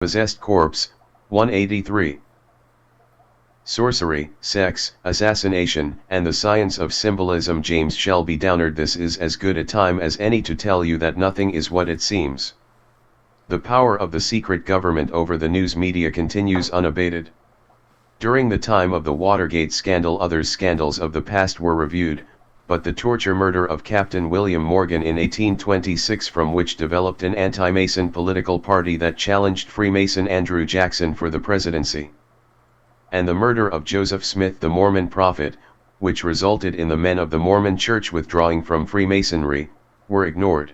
Possessed Corpse, 183. Sorcery, Sex, Assassination, and the Science of Symbolism. James Shelby Downard. This is as good a time as any to tell you that nothing is what it seems. The power of the secret government over the news media continues unabated. During the time of the Watergate scandal, other scandals of the past were reviewed, but the torture murder of Captain William Morgan in 1826, from which developed an anti-Mason political party that challenged Freemason Andrew Jackson for the presidency, and the murder of Joseph Smith the Mormon prophet, which resulted in the men of the Mormon Church withdrawing from Freemasonry, were ignored.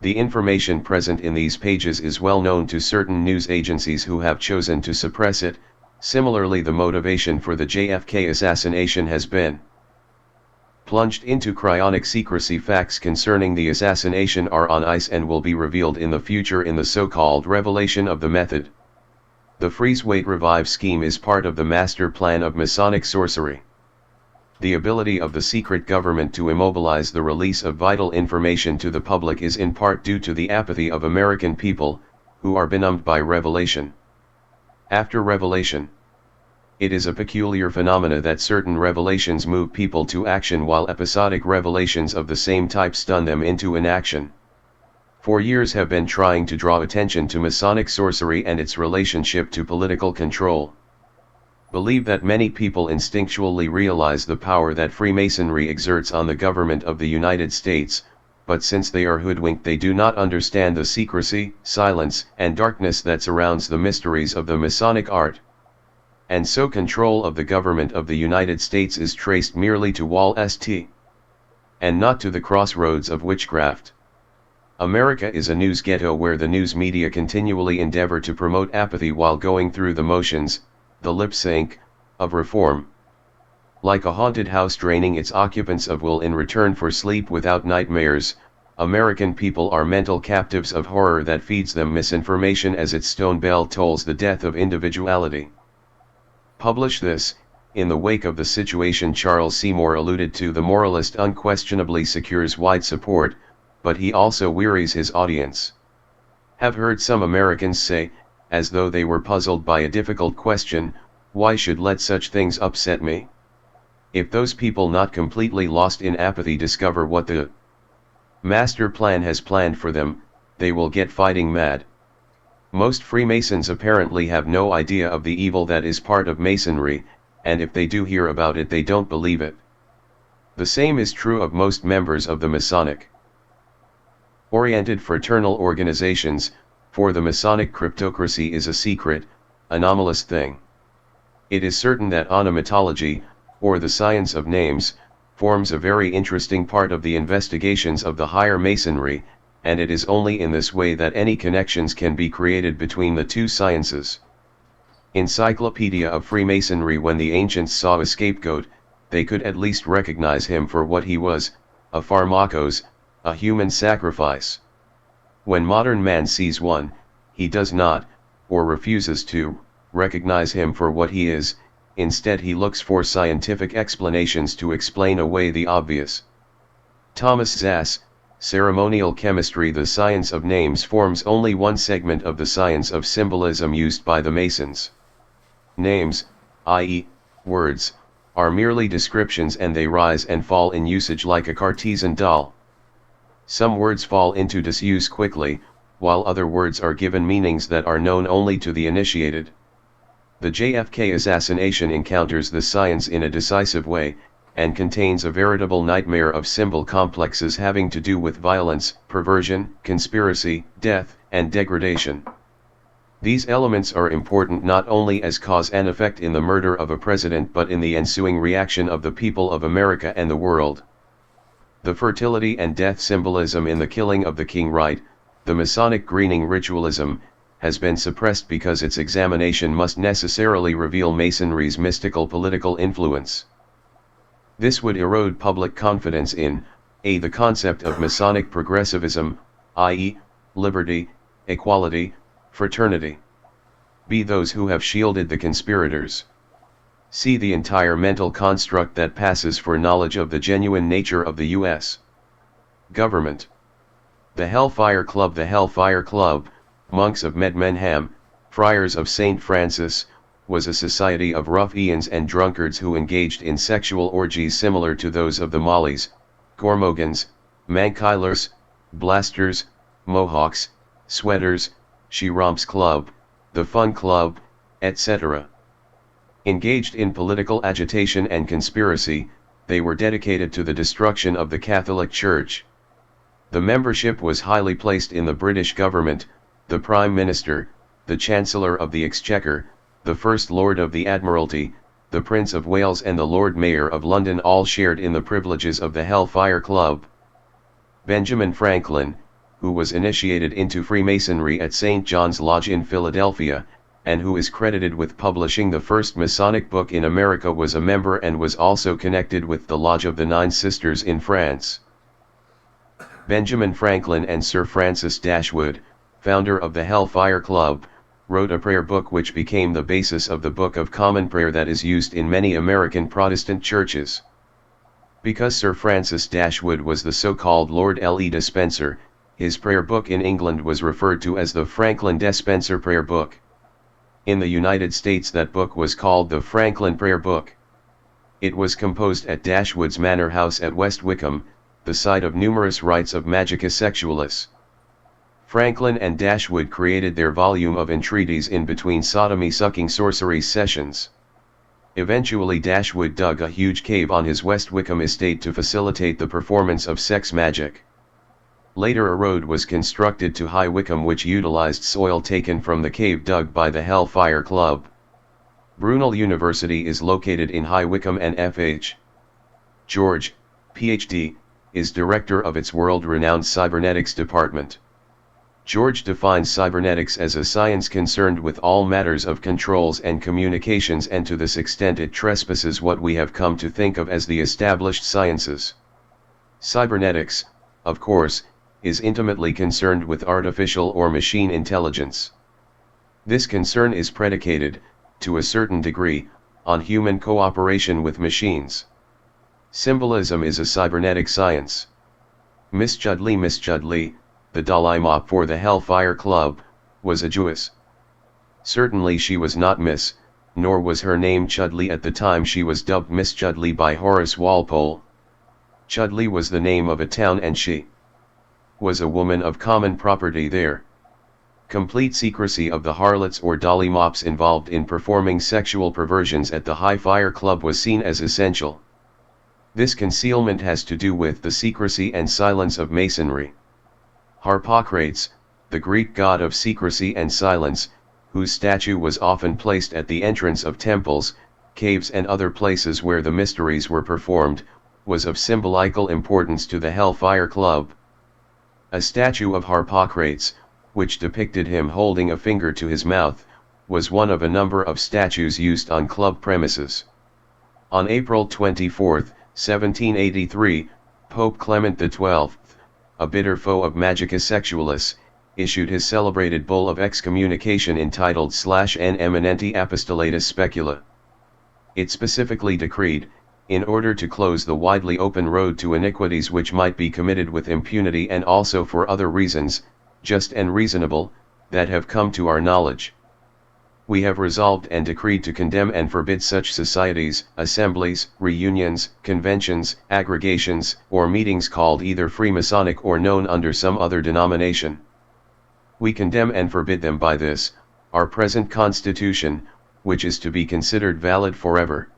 The information present in these pages is well known to certain news agencies who have chosen to suppress it. Similarly, the motivation for the JFK assassination has been plunged into cryonic secrecy. Facts concerning the assassination are on ice and will be revealed in the future in the so-called revelation of the method. The freeze-wait-revive scheme is part of the master plan of Masonic sorcery. The ability of the secret government to immobilize the release of vital information to the public is in part due to the apathy of American people, who are benumbed by revelation. After revelation, it is a peculiar phenomena that certain revelations move people to action while episodic revelations of the same type stun them into inaction. For years have been trying to draw attention to Masonic sorcery and its relationship to political control. Believe that many people instinctually realize the power that Freemasonry exerts on the government of the United States, but since they are hoodwinked, they do not understand the secrecy, silence, and darkness that surrounds the mysteries of the Masonic art. And so control of the government of the United States is traced merely to Wall St. and not to the crossroads of witchcraft. America is a news ghetto where the news media continually endeavor to promote apathy while going through the motions, the lip sync, of reform. Like a haunted house draining its occupants of will in return for sleep without nightmares, American people are mental captives of horror that feeds them misinformation as its stone bell tolls the death of individuality. Publish this. In the wake of the situation Charles Seymour alluded to, the moralist unquestionably secures wide support, but he also wearies his audience. Have heard some Americans say, as though they were puzzled by a difficult question, why should let such things upset me? If those people not completely lost in apathy discover what the master plan has planned for them, they will get fighting mad. Most Freemasons apparently have no idea of the evil that is part of Masonry, and if they do hear about it they don't believe it. The same is true of most members of the Masonic oriented fraternal organizations, for the Masonic cryptocracy is a secret, anomalous thing. It is certain that onomatology, or the science of names, forms a very interesting part of the investigations of the higher Masonry, and it is only in this way that any connections can be created between the two sciences. Encyclopedia of Freemasonry. When the ancients saw a scapegoat, they could at least recognize him for what he was, a pharmakos, a human sacrifice. When modern man sees one, he does not, or refuses to, recognize him for what he is. Instead he looks for scientific explanations to explain away the obvious. Thomas Zass, Ceremonial Chemistry. The science of names forms only one segment of the science of symbolism used by the Masons. Names, i.e., words, are merely descriptions and they rise and fall in usage like a Cartesian doll. Some words fall into disuse quickly, while other words are given meanings that are known only to the initiated. The JFK assassination encounters the science in a decisive way, and contains a veritable nightmare of symbol complexes having to do with violence, perversion, conspiracy, death, and degradation. These elements are important not only as cause and effect in the murder of a president but in the ensuing reaction of the people of America and the world. The fertility and death symbolism in the killing of the king, right, the Masonic greening ritualism, has been suppressed because its examination must necessarily reveal Masonry's mystical political influence. This would erode public confidence in, the concept of Masonic progressivism, i.e., liberty, equality, fraternity. B. Those who have shielded the conspirators. See the entire mental construct that passes for knowledge of the genuine nature of the U.S. government. The Hellfire Club. The Hellfire Club, monks of Medmenham, Friars of St. Francis, was a society of ruffians and drunkards who engaged in sexual orgies similar to those of the Mollies, Gormogans, Mankylers, Blasters, Mohawks, Sweaters, She-Romps Club, the Fun Club, etc. Engaged in political agitation and conspiracy, they were dedicated to the destruction of the Catholic Church. The membership was highly placed in the British government. The Prime Minister, the Chancellor of the Exchequer, the First Lord of the Admiralty, the Prince of Wales and the Lord Mayor of London all shared in the privileges of the Hellfire Club. Benjamin Franklin, who was initiated into Freemasonry at St. John's Lodge in Philadelphia, and who is credited with publishing the first Masonic book in America, was a member and was also connected with the Lodge of the Nine Sisters in France. Benjamin Franklin and Sir Francis Dashwood, founder of the Hellfire Club, wrote a prayer book which became the basis of the Book of Common Prayer that is used in many American Protestant churches. Because Sir Francis Dashwood was the so-called Lord L.E. Despenser, his prayer book in England was referred to as the Franklin Despenser Prayer Book. In the United States that book was called the Franklin Prayer Book. It was composed at Dashwood's Manor House at West Wickham, the site of numerous rites of Magica Sexualis. Franklin and Dashwood created their volume of entreaties in between sodomy-sucking sorcery sessions. Eventually Dashwood dug a huge cave on his West Wickham estate to facilitate the performance of sex magic. Later a road was constructed to High Wycombe which utilized soil taken from the cave dug by the Hellfire Club. Brunel University is located in High Wycombe and F.H. George, Ph.D., is director of its world-renowned cybernetics department. George defines cybernetics as a science concerned with all matters of controls and communications, and to this extent it trespasses what we have come to think of as the established sciences. Cybernetics, of course, is intimately concerned with artificial or machine intelligence. This concern is predicated, to a certain degree, on human cooperation with machines. Symbolism is a cybernetic science. Miss Chudley, the Dalai Lama for the Hellfire Club, was a Jewess. Certainly she was not Miss, nor was her name Chudley at the time she was dubbed Miss Chudley by Horace Walpole. Chudley was the name of a town and she was a woman of common property there. Complete secrecy of the harlots or dolly mops involved in performing sexual perversions at the Hellfire Club was seen as essential. This concealment has to do with the secrecy and silence of Masonry. Harpocrates, the Greek god of secrecy and silence, whose statue was often placed at the entrance of temples, caves and other places where the mysteries were performed, was of symbolical importance to the Hellfire Club. A statue of Harpocrates, which depicted him holding a finger to his mouth, was one of a number of statues used on club premises. On April 24, 1783, Pope Clement XII, a bitter foe of Magica Sexualis, issued his celebrated bull of excommunication entitled /N Eminenti Apostolatus Specula. It specifically decreed, in order to close the widely open road to iniquities which might be committed with impunity and also for other reasons, just and reasonable, that have come to our knowledge. We have resolved and decreed to condemn and forbid such societies, assemblies, reunions, conventions, aggregations, or meetings called either Freemasonic or known under some other denomination. We condemn and forbid them by this, our present Constitution, which is to be considered valid forever.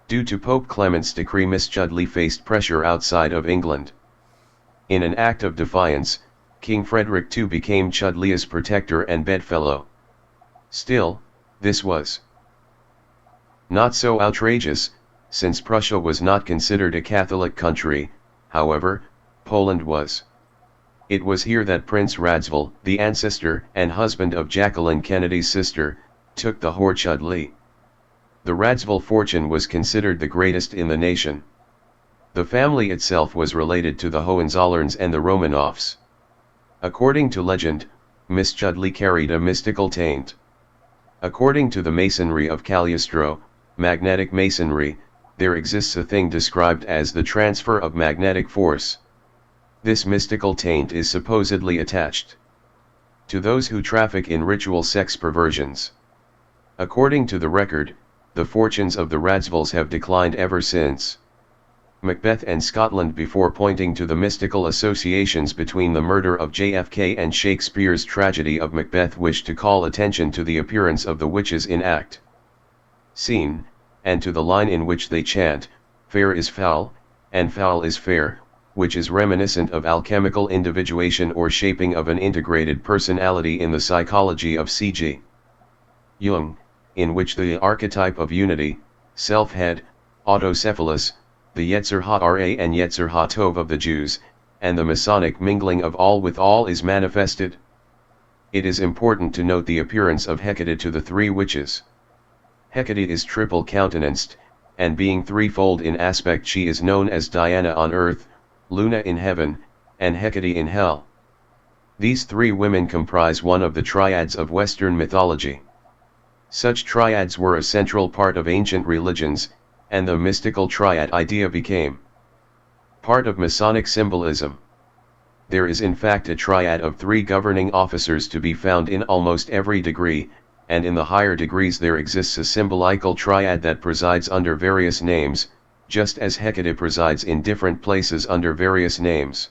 Due to Pope Clement's decree, Miss Chudley faced pressure outside of England. In an act of defiance, King Frederick II became Chudley's protector and bedfellow. Still, this was not so outrageous, since Prussia was not considered a Catholic country. However, Poland was. It was here that Prince Radziwill, the ancestor and husband of Jacqueline Kennedy's sister, took the whore Chudley. The Radziwill fortune was considered the greatest in the nation. The family itself was related to the Hohenzollerns and the Romanovs. According to legend, Miss Chudley carried a mystical taint. According to the masonry of Cagliostro, magnetic masonry, there exists a thing described as the transfer of magnetic force. This mystical taint is supposedly attached to those who traffic in ritual sex perversions. According to the record, the fortunes of the Radzivills have declined ever since Macbeth and Scotland, before pointing to the mystical associations between the murder of JFK and Shakespeare's tragedy of Macbeth, wished to call attention to the appearance of the witches in act, scene, and to the line in which they chant, "Fair is foul, and foul is fair," which is reminiscent of alchemical individuation or shaping of an integrated personality in the psychology of C.G. Jung, in which the archetype of unity, self-head, autocephalous, the Yetzer Hara and Yetzer HaTov of the Jews, and the Masonic mingling of all with all is manifested. It is important to note the appearance of Hecate to the three witches. Hecate is triple-countenanced, and being threefold in aspect, she is known as Diana on earth, Luna in heaven, and Hecate in hell. These three women comprise one of the triads of Western mythology. Such triads were a central part of ancient religions, and the mystical triad idea became part of Masonic symbolism. There is in fact a triad of three governing officers to be found in almost every degree, and in the higher degrees there exists a symbolical triad that presides under various names, just as Hecate presides in different places under various names.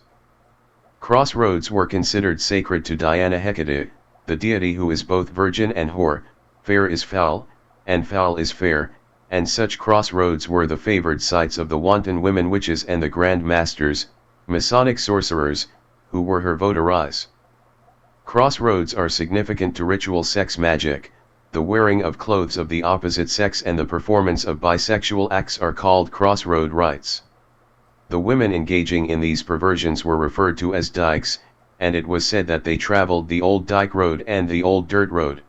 Crossroads were considered sacred to Diana Hecate, the deity who is both virgin and whore. Fair is foul, and foul is fair, and such crossroads were the favored sites of the wanton women witches and the Grand Masters, Masonic sorcerers, who were her votaries. Crossroads are significant to ritual sex magic. The wearing of clothes of the opposite sex and the performance of bisexual acts are called crossroad rites. The women engaging in these perversions were referred to as dykes, and it was said that they traveled the old dyke road and the old dirt road.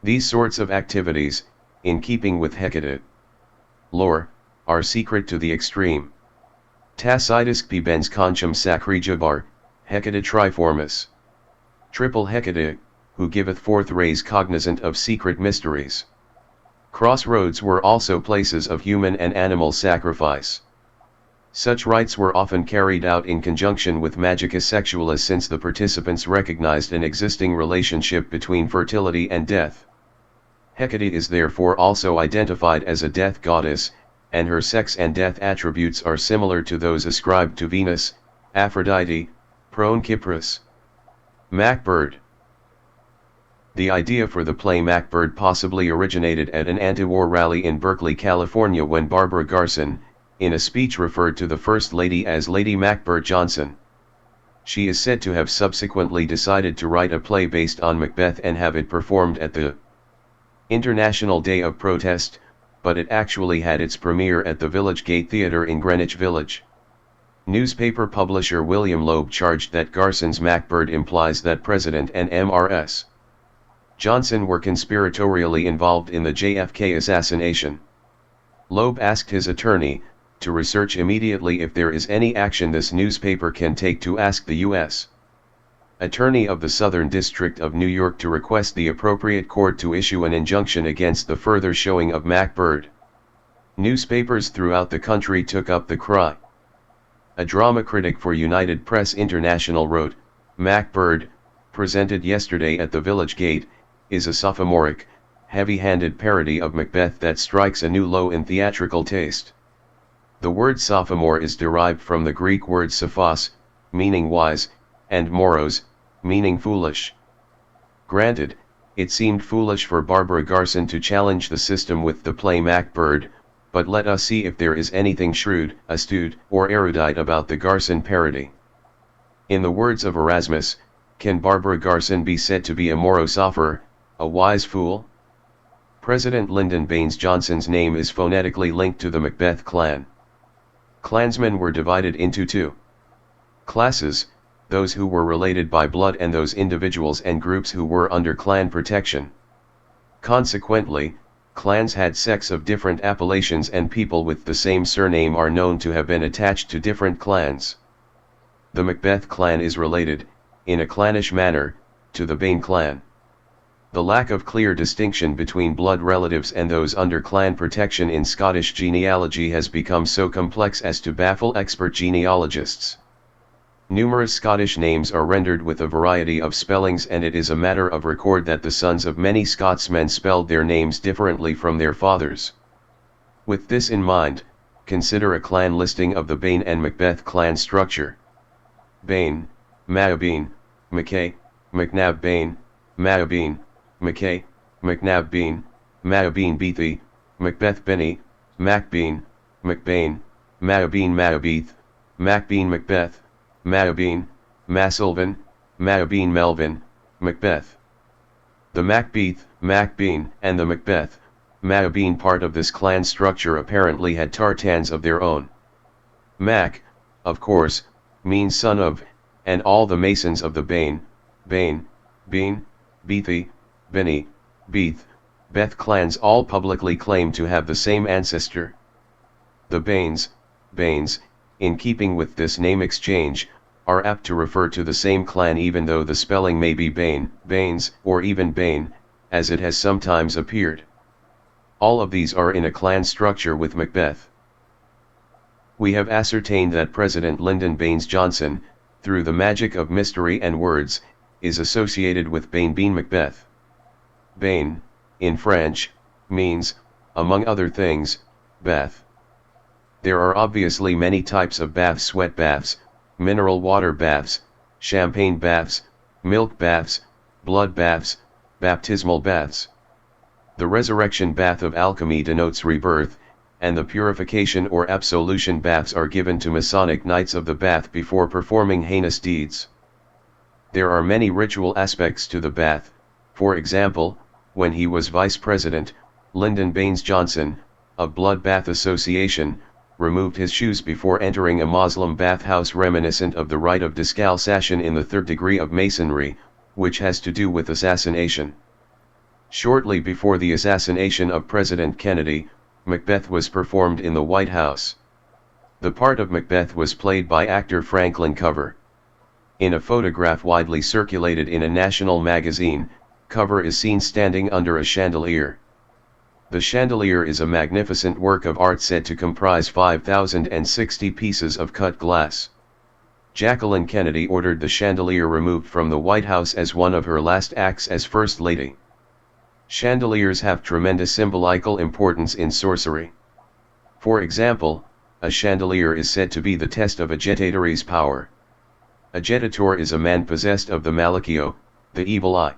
These sorts of activities, in keeping with Hecate lore, are secret to the extreme. Tacitus bibens conchum sacri jabar, Hecate triformis. Triple Hecate, who giveth forth rays cognizant of secret mysteries. Crossroads were also places of human and animal sacrifice. Such rites were often carried out in conjunction with magica sexualis, since the participants recognized an existing relationship between fertility and death. Hecate is therefore also identified as a death goddess, and her sex and death attributes are similar to those ascribed to Venus, Aphrodite, Prone Kypris. Macbird. The idea for the play Macbird possibly originated at an anti-war rally in Berkeley, California, when Barbara Garson, in a speech, referred to the First Lady as Lady Macbird Johnson. She is said to have subsequently decided to write a play based on Macbeth and have it performed at the International Day of Protest, but it actually had its premiere at the Village Gate Theatre in Greenwich Village. Newspaper publisher William Loeb charged that Garson's Macbird implies that President and Mrs. Johnson were conspiratorially involved in the JFK assassination. Loeb asked his attorney to research immediately if there is any action this newspaper can take to ask the U.S. Attorney of the Southern District of New York to request the appropriate court to issue an injunction against the further showing of Macbird. Newspapers throughout the country took up the cry. A drama critic for United Press International wrote, "Macbird, presented yesterday at the Village Gate, is a sophomoric, heavy-handed parody of Macbeth that strikes a new low in theatrical taste." The word sophomore is derived from the Greek word sophos, meaning wise, and moros, meaning foolish. Granted, it seemed foolish for Barbara Garson to challenge the system with the play Macbird, but let us see if there is anything shrewd, astute, or erudite about the Garson parody. In the words of Erasmus, can Barbara Garson be said to be a morosopher, a wise fool? President Lyndon Baines Johnson's name is phonetically linked to the Macbeth clan. Klansmen were divided into two classes, those who were related by blood and those individuals and groups who were under clan protection. Consequently, clans had sects of different appellations, and people with the same surname are known to have been attached to different clans. The Macbeth clan is related, in a clannish manner, to the Bain clan. The lack of clear distinction between blood relatives and those under clan protection in Scottish genealogy has become so complex as to baffle expert genealogists. Numerous Scottish names are rendered with a variety of spellings, and it is a matter of record that the sons of many Scotsmen spelled their names differently from their fathers. With this in mind, consider a clan listing of the Bain and Macbeth clan structure. Bain, Maabeen, Mackay, MacNab Bain, Maabeen, Mackay, MacNab Bean, Maabeen Beathy, Macbeth Benny, Macbean, MacBain, Maabeen Maabeeth, Macbean Macbeth, Maabeen, Masilvan, Maabeen Melvin, Macbeth. The Macbeeth, Macbean, and the Macbeth, Maabeen part of this clan structure apparently had tartans of their own. Mac, of course, means son of, and all the masons of the Bain, Bean, Beathy, Benny, Beeth, Beth clans all publicly claim to have the same ancestor. The Bains, in keeping with this name exchange, are apt to refer to the same clan even though the spelling may be Bain, Baines, or even Bain, as it has sometimes appeared. All of these are in a clan structure with Macbeth. We have ascertained that President Lyndon Baines Johnson, through the magic of mystery and words, is associated with Bain Bean Macbeth. Bain, in French, means, among other things, bath. There are obviously many types of baths: sweat baths, mineral water baths, champagne baths, milk baths, blood baths, baptismal baths. The resurrection bath of alchemy denotes rebirth, and the purification or absolution baths are given to Masonic knights of the bath before performing heinous deeds. There are many ritual aspects to the bath. For example, when he was vice president, Lyndon Baines Johnson, of Blood Bath Association, removed his shoes before entering a Muslim bathhouse, reminiscent of the rite of discalcation in the third degree of Masonry, which has to do with assassination. Shortly before the assassination of President Kennedy, Macbeth was performed in the White House. The part of Macbeth was played by actor Franklin Cover. In a photograph widely circulated in a national magazine, Cover is seen standing under a chandelier. The chandelier is a magnificent work of art said to comprise 5,060 pieces of cut glass. Jacqueline Kennedy ordered the chandelier removed from the White House as one of her last acts as First Lady. Chandeliers have tremendous symbolical importance in sorcery. For example, a chandelier is said to be the test of a jettator's power. A jettator is a man possessed of the malachio, the evil eye.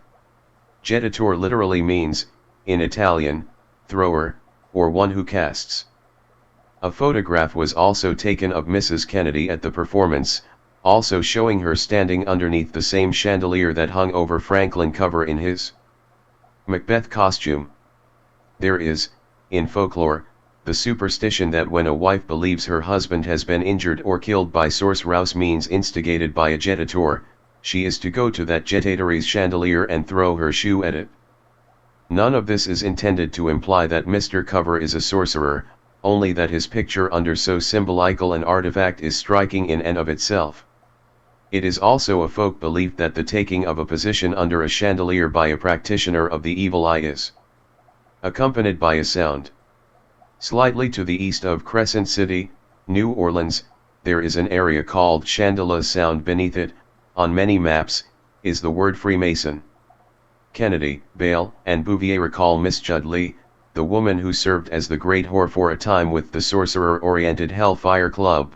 Jettator literally means, in Italian, thrower, or one who casts. A photograph was also taken of Mrs. Kennedy at the performance, also showing her standing underneath the same chandelier that hung over Franklin Cover in his Macbeth costume. There is, in folklore, the superstition that when a wife believes her husband has been injured or killed by sorcerous means instigated by a jettator, she is to go to that jettator's chandelier and throw her shoe at it. None of this is intended to imply that Mr. Cover is a sorcerer, only that his picture under so symbolical an artifact is striking in and of itself. It is also a folk belief that the taking of a position under a chandelier by a practitioner of the evil eye is accompanied by a sound. Slightly to the east of Crescent City, New Orleans, there is an area called Chandelier Sound. Beneath it, on many maps, is the word Freemason. Kennedy, Bale, and Bouvier recall Miss Chudley, the woman who served as the great whore for a time with the sorcerer-oriented Hellfire Club.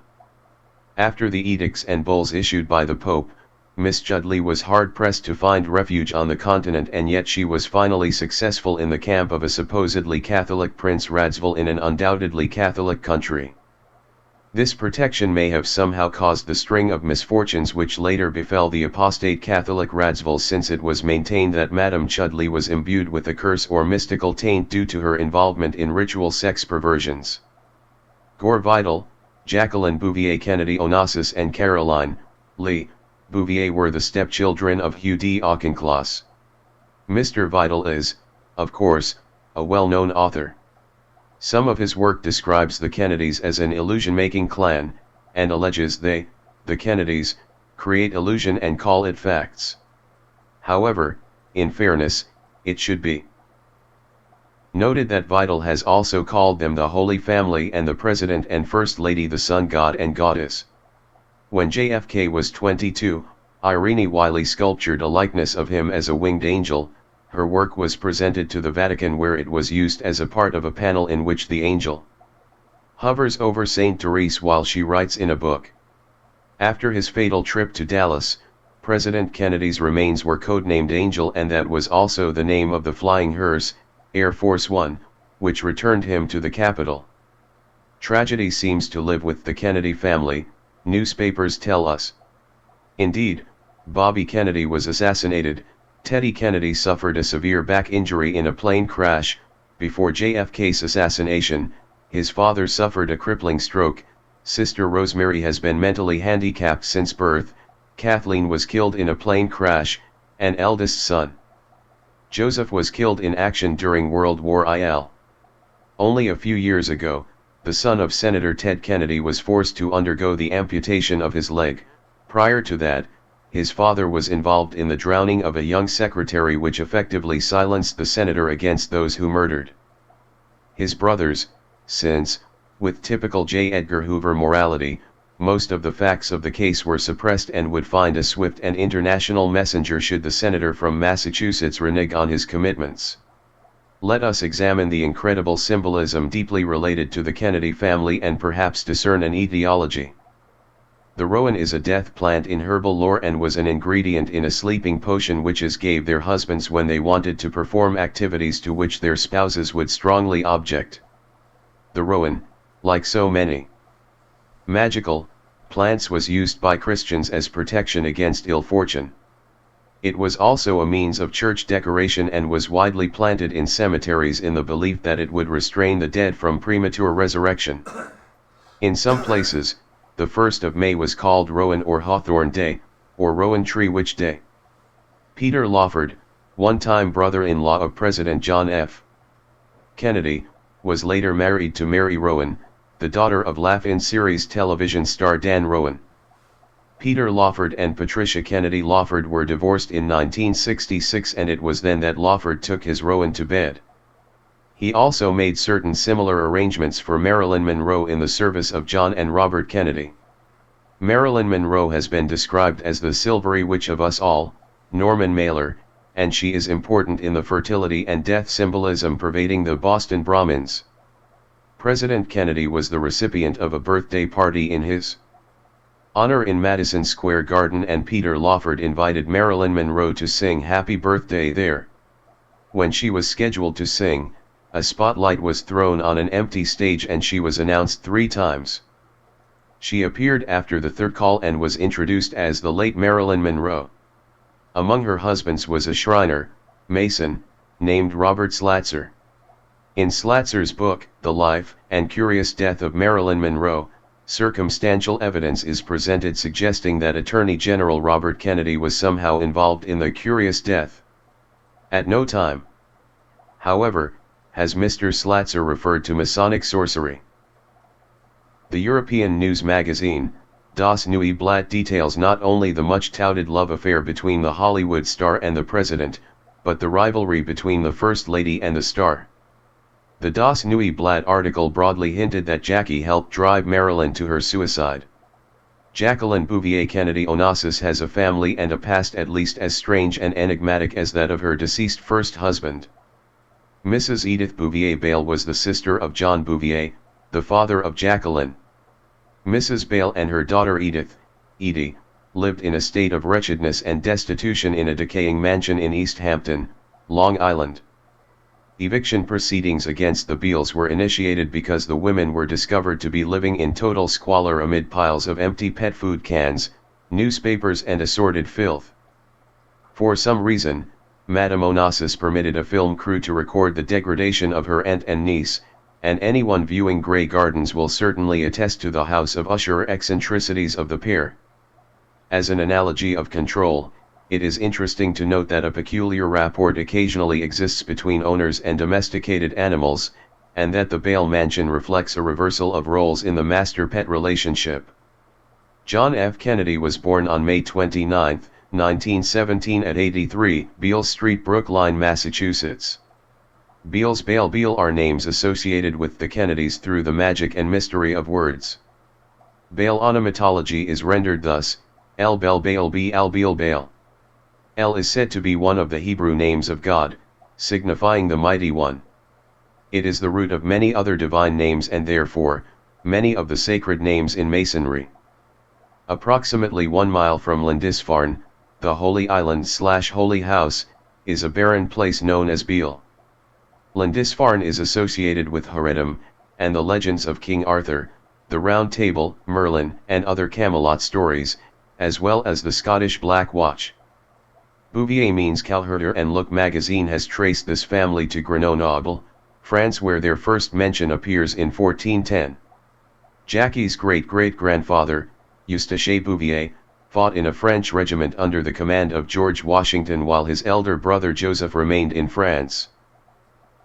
After the edicts and bulls issued by the Pope, Miss Chudley was hard-pressed to find refuge on the continent, and yet she was finally successful in the camp of a supposedly Catholic Prince Radziwill in an undoubtedly Catholic country. This protection may have somehow caused the string of misfortunes which later befell the apostate Catholic Radziwill, since it was maintained that Madame Chudley was imbued with a curse or mystical taint due to her involvement in ritual sex perversions. Gore Vidal, Jacqueline Bouvier Kennedy Onassis and Caroline Lee Bouvier were the stepchildren of Hugh de Auchincloss. Mr. Vidal is, of course, a well-known author. Some of his work describes the Kennedys as an illusion-making clan, and alleges they, the Kennedys, create illusion and call it facts. However, in fairness, it should be noted that Vidal has also called them the Holy Family and the President and First Lady the Sun God and Goddess. When JFK was 22, Irene Wiley sculptured a likeness of him as a winged angel. Her work was presented to the Vatican, where it was used as a part of a panel in which the angel hovers over Saint Therese while she writes in a book. After his fatal trip to Dallas, President Kennedy's remains were codenamed Angel, and that was also the name of the flying hearse, Air Force One, which returned him to the Capitol. Tragedy seems to live with the Kennedy family, newspapers tell us. Indeed, Bobby Kennedy was assassinated. Teddy Kennedy suffered a severe back injury in a plane crash. Before JFK's assassination, his father suffered a crippling stroke. Sister Rosemary has been mentally handicapped since birth. Kathleen was killed in a plane crash, and eldest son Joseph was killed in action during World War I. Only a few years ago, the son of Senator Ted Kennedy was forced to undergo the amputation of his leg. Prior to that, his father was involved in the drowning of a young secretary, which effectively silenced the senator against those who murdered his brothers, since, with typical J. Edgar Hoover morality, most of the facts of the case were suppressed and would find a swift and international messenger should the senator from Massachusetts renege on his commitments. Let us examine the incredible symbolism deeply related to the Kennedy family and perhaps discern an etiology. The rowan is a death plant in herbal lore and was an ingredient in a sleeping potion witches gave their husbands when they wanted to perform activities to which their spouses would strongly object. The rowan, like so many magical plants, was used by Christians as protection against ill fortune. It was also a means of church decoration and was widely planted in cemeteries in the belief that it would restrain the dead from premature resurrection. In some places, the 1st of May was called Rowan or Hawthorn Day, or Rowan Tree Witch Day. Peter Lawford, one-time brother-in-law of President John F. Kennedy, was later married to Mary Rowan, the daughter of Laugh-In series television star Dan Rowan. Peter Lawford and Patricia Kennedy Lawford were divorced in 1966, and it was then that Lawford took his Rowan to bed. He also made certain similar arrangements for Marilyn Monroe in the service of John and Robert Kennedy. Marilyn Monroe has been described as the silvery witch of us all, Norman Mailer, and she is important in the fertility and death symbolism pervading the Boston Brahmins. President Kennedy was the recipient of a birthday party in his honor in Madison Square Garden, and Peter Lawford invited Marilyn Monroe to sing Happy Birthday there. When she was scheduled to sing, a spotlight was thrown on an empty stage and she was announced 3 times. She appeared after the 3rd call and was introduced as the late Marilyn Monroe. Among her husbands was a Shriner, Mason, named Robert Slatzer. In Slatzer's book, The Life and Curious Death of Marilyn Monroe, circumstantial evidence is presented suggesting that Attorney General Robert Kennedy was somehow involved in the curious death. At no time, however, has Mr. Slatzer referred to Masonic sorcery. The European news magazine, Das Neue Blatt, details not only the much-touted love affair between the Hollywood star and the president, but the rivalry between the First Lady and the star. The Das Neue Blatt article broadly hinted that Jackie helped drive Marilyn to her suicide. Jacqueline Bouvier Kennedy Onassis has a family and a past at least as strange and enigmatic as that of her deceased first husband. Mrs. Edith Bouvier Bale was the sister of John Bouvier, the father of Jacqueline. Mrs. Bale and her daughter Edith, Edie, lived in a state of wretchedness and destitution in a decaying mansion in East Hampton, Long Island. Eviction proceedings against the Beals were initiated because the women were discovered to be living in total squalor amid piles of empty pet food cans, newspapers and assorted filth. For some reason, Madame Onassis permitted a film crew to record the degradation of her aunt and niece, and anyone viewing Grey Gardens will certainly attest to the House of Usher eccentricities of the pair. As an analogy of control, it is interesting to note that a peculiar rapport occasionally exists between owners and domesticated animals, and that the Bale mansion reflects a reversal of roles in the master-pet relationship. John F. Kennedy was born on May 29, 1917 at 83 Beale Street, Brookline, Massachusetts. Beals, Bale, Beale are names associated with the Kennedys through the magic and mystery of words. Baal onomatology is rendered thus, El Bel Baal B Al Beel Baal. El is said to be one of the Hebrew names of God, signifying the Mighty One. It is the root of many other divine names and therefore, many of the sacred names in Masonry. Approximately 1 mile from Lindisfarne, the Holy Island/Holy House, is a barren place known as Beal. Lindisfarne is associated with Haredom, and the legends of King Arthur, the Round Table, Merlin, and other Camelot stories, as well as the Scottish Black Watch. Bouvier means cowherder, and Look magazine has traced this family to Grenoble, France, where their first mention appears in 1410. Jackie's great-great-grandfather, Eustache Bouvier, fought in a French regiment under the command of George Washington while his elder brother Joseph remained in France.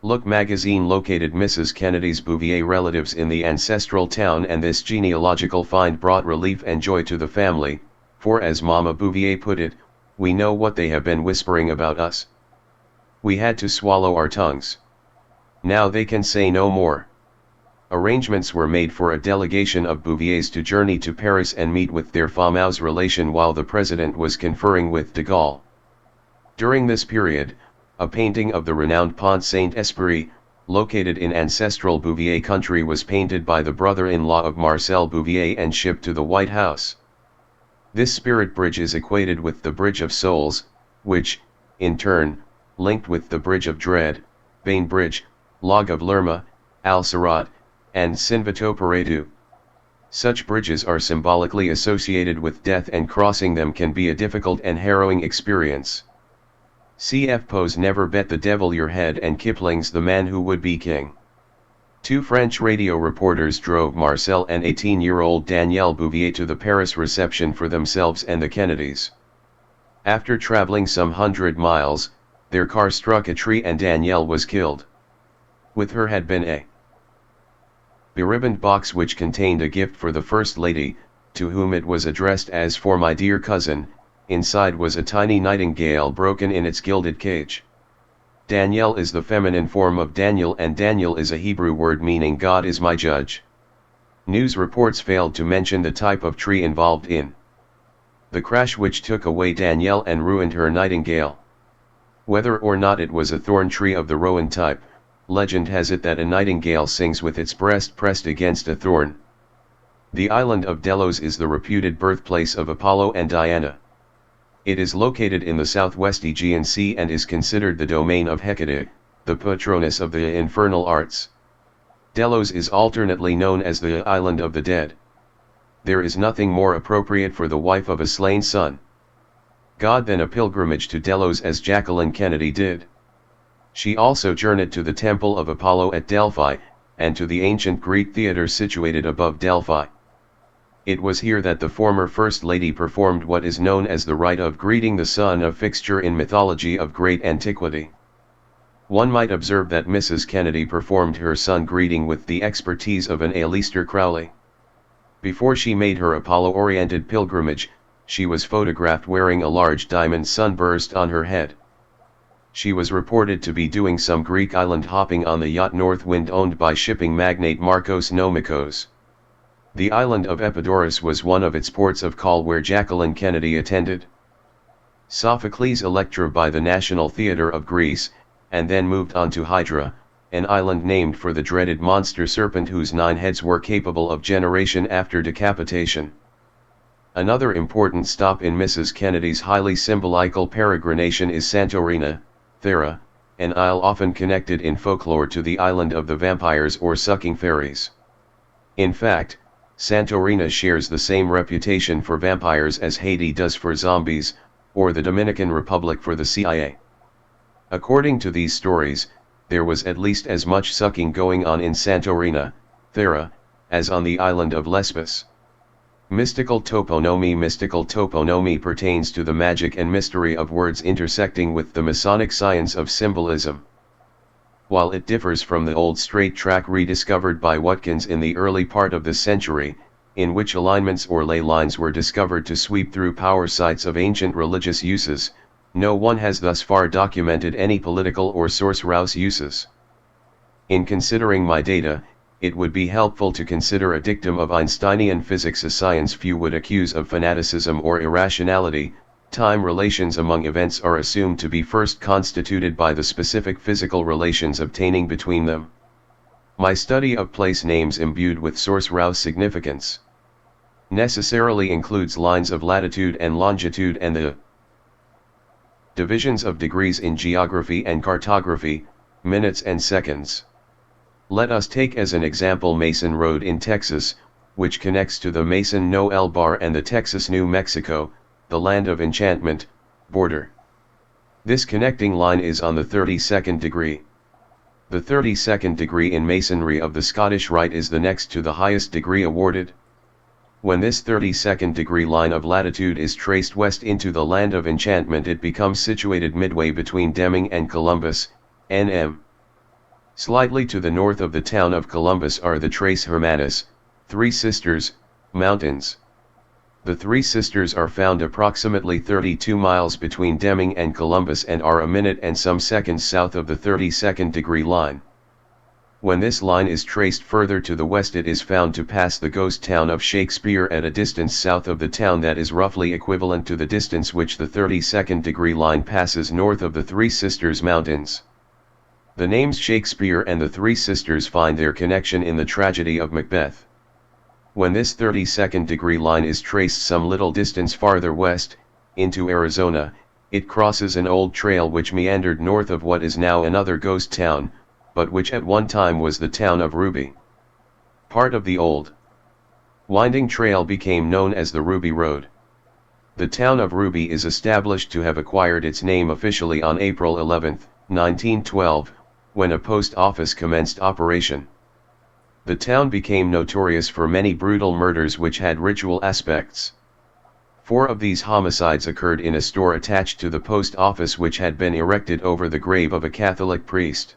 Look magazine located Mrs. Kennedy's Bouvier relatives in the ancestral town, and this genealogical find brought relief and joy to the family, for as Mama Bouvier put it, "We know what they have been whispering about us. We had to swallow our tongues. Now they can say no more." Arrangements were made for a delegation of Bouviers to journey to Paris and meet with their famous relation while the president was conferring with de Gaulle. During this period, a painting of the renowned Pont Saint-Esprit, located in ancestral Bouvier country, was painted by the brother-in-law of Marcel Bouvier and shipped to the White House. This spirit bridge is equated with the Bridge of Souls, which, in turn, linked with the Bridge of Dread, Bain Bridge, Log of Lerma, Al Sirat, and Sinvito Paredu. Such bridges are symbolically associated with death, and crossing them can be a difficult and harrowing experience. Cf. Poe's Never Bet the Devil Your Head and Kipling's The Man Who Would Be King. Two French radio reporters drove Marcel and 18-year-old Danielle Bouvier to the Paris reception for themselves and the Kennedys. After traveling some 100 miles, their car struck a tree and Danielle was killed. With her had been a beribboned box which contained a gift for the First Lady, to whom it was addressed as "For my dear cousin." Inside was a tiny nightingale broken in its gilded cage. Danielle is the feminine form of Daniel, and Daniel is a Hebrew word meaning God is my judge. News reports failed to mention the type of tree involved in the crash which took away Danielle and ruined her nightingale. Whether or not it was a thorn tree of the rowan type, legend has it that a nightingale sings with its breast pressed against a thorn. The island of Delos is the reputed birthplace of Apollo and Diana. It is located in the southwest Aegean Sea and is considered the domain of Hecate, the patroness of the infernal arts. Delos is alternately known as the Island of the Dead. There is nothing more appropriate for the wife of a slain son God than a pilgrimage to Delos, as Jacqueline Kennedy did. She also journeyed to the Temple of Apollo at Delphi, and to the ancient Greek theater situated above Delphi. It was here that the former First Lady performed what is known as the rite of greeting the sun, a fixture in mythology of great antiquity. One might observe that Mrs. Kennedy performed her sun greeting with the expertise of an Aleister Crowley. Before she made her Apollo-oriented pilgrimage, she was photographed wearing a large diamond sunburst on her head. She was reported to be doing some Greek island hopping on the yacht North Wind, owned by shipping magnate Marcos Nomikos. The island of Epidaurus was one of its ports of call where Jacqueline Kennedy attended Sophocles' Electra by the National Theatre of Greece, and then moved on to Hydra, an island named for the dreaded monster serpent whose 9 heads were capable of generation after decapitation. Another important stop in Mrs. Kennedy's highly symbolical peregrination is Santorina, Thera, an isle often connected in folklore to the island of the vampires or sucking fairies. In fact, Santorina shares the same reputation for vampires as Haiti does for zombies, or the Dominican Republic for the CIA. According to these stories, there was at least as much sucking going on in Santorina, Thera, as on the island of Lesbos. Mystical toponomy pertains to the magic and mystery of words intersecting with the Masonic science of symbolism. While it differs from the old straight track rediscovered by Watkins in the early part of the century, in which alignments or ley lines were discovered to sweep through power sites of ancient religious uses, no one has thus far documented any political or source rouse uses. In considering my data, it would be helpful to consider a dictum of Einsteinian physics: a science few would accuse of fanaticism or irrationality. Time relations among events are assumed to be first constituted by the specific physical relations obtaining between them. My study of place names imbued with source-rouse significance necessarily includes lines of latitude and longitude and the divisions of degrees in geography and cartography, minutes and seconds. Let us take as an example Mason Road in Texas, which connects to the Mason Noel Bar and the Texas-New Mexico, the land of enchantment, border. This connecting line is on the 32nd degree. The 32nd degree in Masonry of the Scottish Rite is the next to the highest degree awarded. When this 32nd degree line of latitude is traced west into the land of enchantment, it becomes situated midway between Deming and Columbus, NM. Slightly to the north of the town of Columbus are the Tres Hermanas, Three Sisters, mountains. The Three Sisters are found approximately 32 miles between Deming and Columbus and are a minute and some seconds south of the 32nd degree line. When this line is traced further to the west, it is found to pass the ghost town of Shakespeare at a distance south of the town that is roughly equivalent to the distance which the 32nd degree line passes north of the Three Sisters mountains. The names Shakespeare and the Three Sisters find their connection in the tragedy of Macbeth. When this 32nd degree line is traced some little distance farther west, into Arizona, it crosses an old trail which meandered north of what is now another ghost town, but which at one time was the town of Ruby. Part of the old winding trail became known as the Ruby Road. The town of Ruby is established to have acquired its name officially on April 11, 1912, when a post office commenced operation. The town became notorious for many brutal murders which had ritual aspects. 4 of these homicides occurred in a store attached to the post office which had been erected over the grave of a Catholic priest.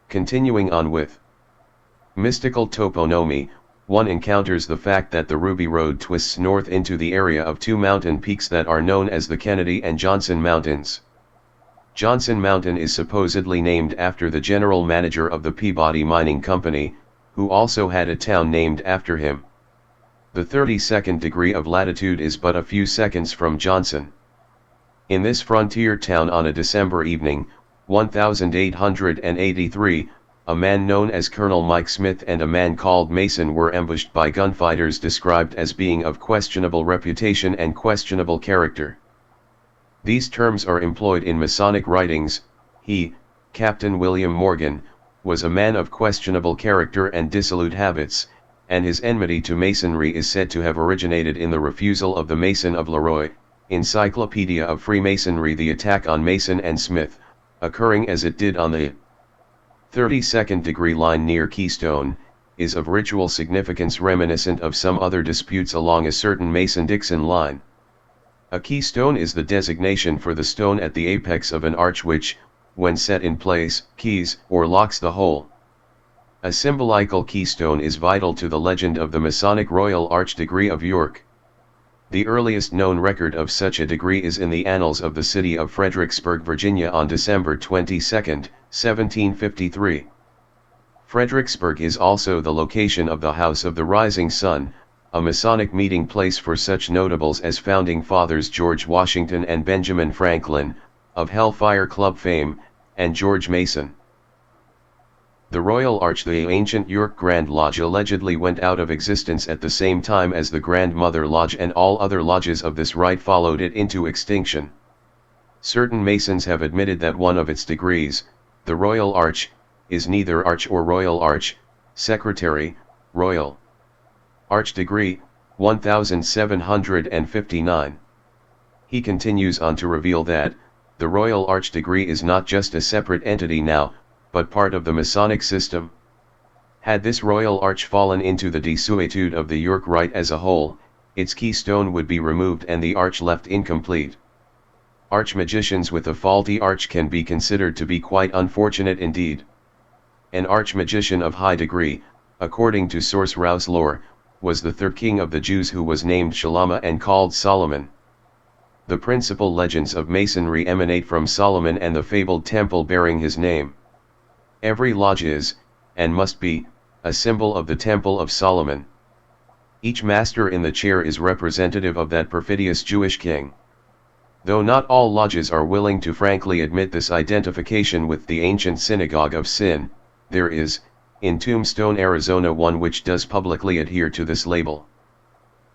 Continuing on with mystical toponomy, one encounters the fact that the Ruby Road twists north into the area of 2 mountain peaks that are known as the Kennedy and Johnson Mountains. Johnson Mountain is supposedly named after the general manager of the Peabody Mining Company, who also had a town named after him. The 32nd degree of latitude is but a few seconds from Johnson. In this frontier town on a December evening, 1883, a man known as Colonel Mike Smith and a man called Mason were ambushed by gunfighters described as being of questionable reputation and questionable character. These terms are employed in Masonic writings. He, Captain William Morgan, was a man of questionable character and dissolute habits, and his enmity to Masonry is said to have originated in the refusal of the Mason of Leroy, Encyclopedia of Freemasonry, the attack on Mason and Smith, occurring as it did on the 32nd degree line near Keystone, is of ritual significance reminiscent of some other disputes along a certain Mason-Dixon line. A keystone is the designation for the stone at the apex of an arch which, when set in place, keys or locks the whole. A symbolical keystone is vital to the legend of the Masonic Royal Arch degree of York. The earliest known record of such a degree is in the annals of the city of Fredericksburg, Virginia on December 22, 1753. Fredericksburg is also the location of the House of the Rising Sun, a Masonic meeting place for such notables as Founding Fathers George Washington and Benjamin Franklin, of Hellfire Club fame, and George Mason. The Royal Arch, the ancient York Grand Lodge, allegedly went out of existence at the same time as the Grandmother Lodge, and all other lodges of this rite followed it into extinction. Certain Masons have admitted that one of its degrees, the Royal Arch, is neither Arch or Royal Arch. Secretary, Royal Arch degree, 1759. He continues on to reveal that, the Royal Arch degree is not just a separate entity now, but part of the Masonic system. Had this Royal Arch fallen into the desuetude of the York Rite as a whole, its keystone would be removed and the arch left incomplete. Arch magicians with a faulty arch can be considered to be quite unfortunate indeed. An arch magician of high degree, according to Sorcerer's lore, was the third king of the Jews who was named Shalama and called Solomon. The principal legends of Masonry emanate from Solomon and the fabled temple bearing his name. Every lodge is, and must be, a symbol of the Temple of Solomon. Each master in the chair is representative of that perfidious Jewish king. Though not all lodges are willing to frankly admit this identification with the ancient synagogue of sin, there is, in Tombstone, Arizona, one which does publicly adhere to this label.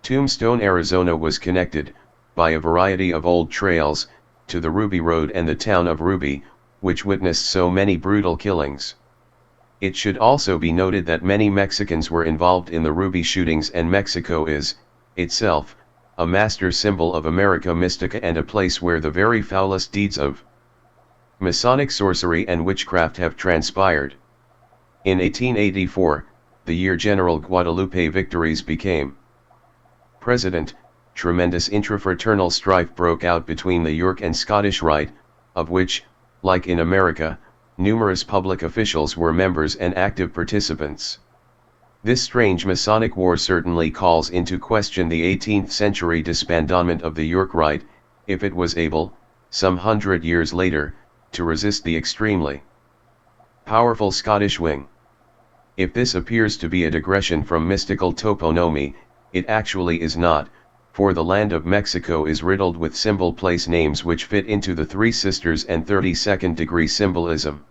Tombstone, Arizona was connected, by a variety of old trails, to the Ruby Road and the town of Ruby, which witnessed so many brutal killings. It should also be noted that many Mexicans were involved in the Ruby shootings, and Mexico is, itself, a master symbol of America Mystica and a place where the very foulest deeds of Masonic sorcery and witchcraft have transpired. In 1884, the year General Guadalupe Victories became president, tremendous intrafraternal strife broke out between the York and Scottish Rite, of which, like in America, numerous public officials were members and active participants. This strange Masonic war certainly calls into question the 18th century disbandment of the York Rite, if it was able, some 100 years later, to resist the extremely powerful Scottish wing. If this appears to be a digression from mystical toponomy, it actually is not, for the land of Mexico is riddled with symbol place names which fit into the Three Sisters and 32nd degree symbolism.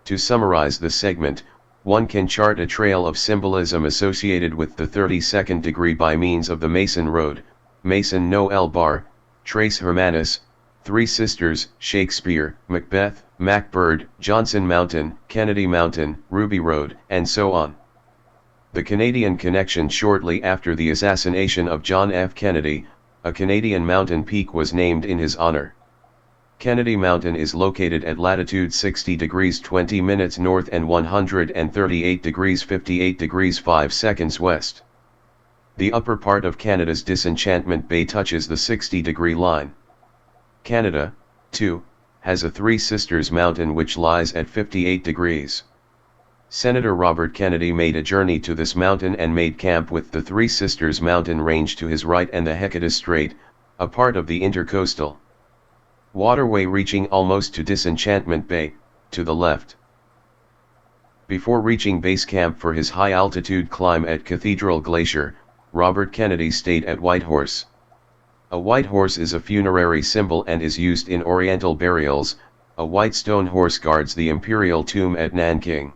To summarize the segment, one can chart a trail of symbolism associated with the 32nd degree by means of the Mason Road, Mason Noel Bar, Trace Hermanus, Three Sisters, Shakespeare, Macbeth, Macbird, Johnson Mountain, Kennedy Mountain, Ruby Road, and so on. The Canadian connection: shortly after the assassination of John F. Kennedy, a Canadian mountain peak was named in his honor. Kennedy Mountain is located at latitude 60 degrees 20 minutes north and 138 degrees 58 degrees 5 seconds west. The upper part of Canada's Disenchantment Bay touches the 60-degree line. Canada, too, has a Three Sisters Mountain which lies at 58 degrees. Senator Robert Kennedy made a journey to this mountain and made camp with the Three Sisters Mountain range to his right and the Hecata Strait, a part of the Intercoastal Waterway reaching almost to Disenchantment Bay, to the left. Before reaching base camp for his high-altitude climb at Cathedral Glacier, Robert Kennedy stayed at White Horse. A white horse is a funerary symbol and is used in Oriental burials. A white stone horse guards the imperial tomb at Nanking.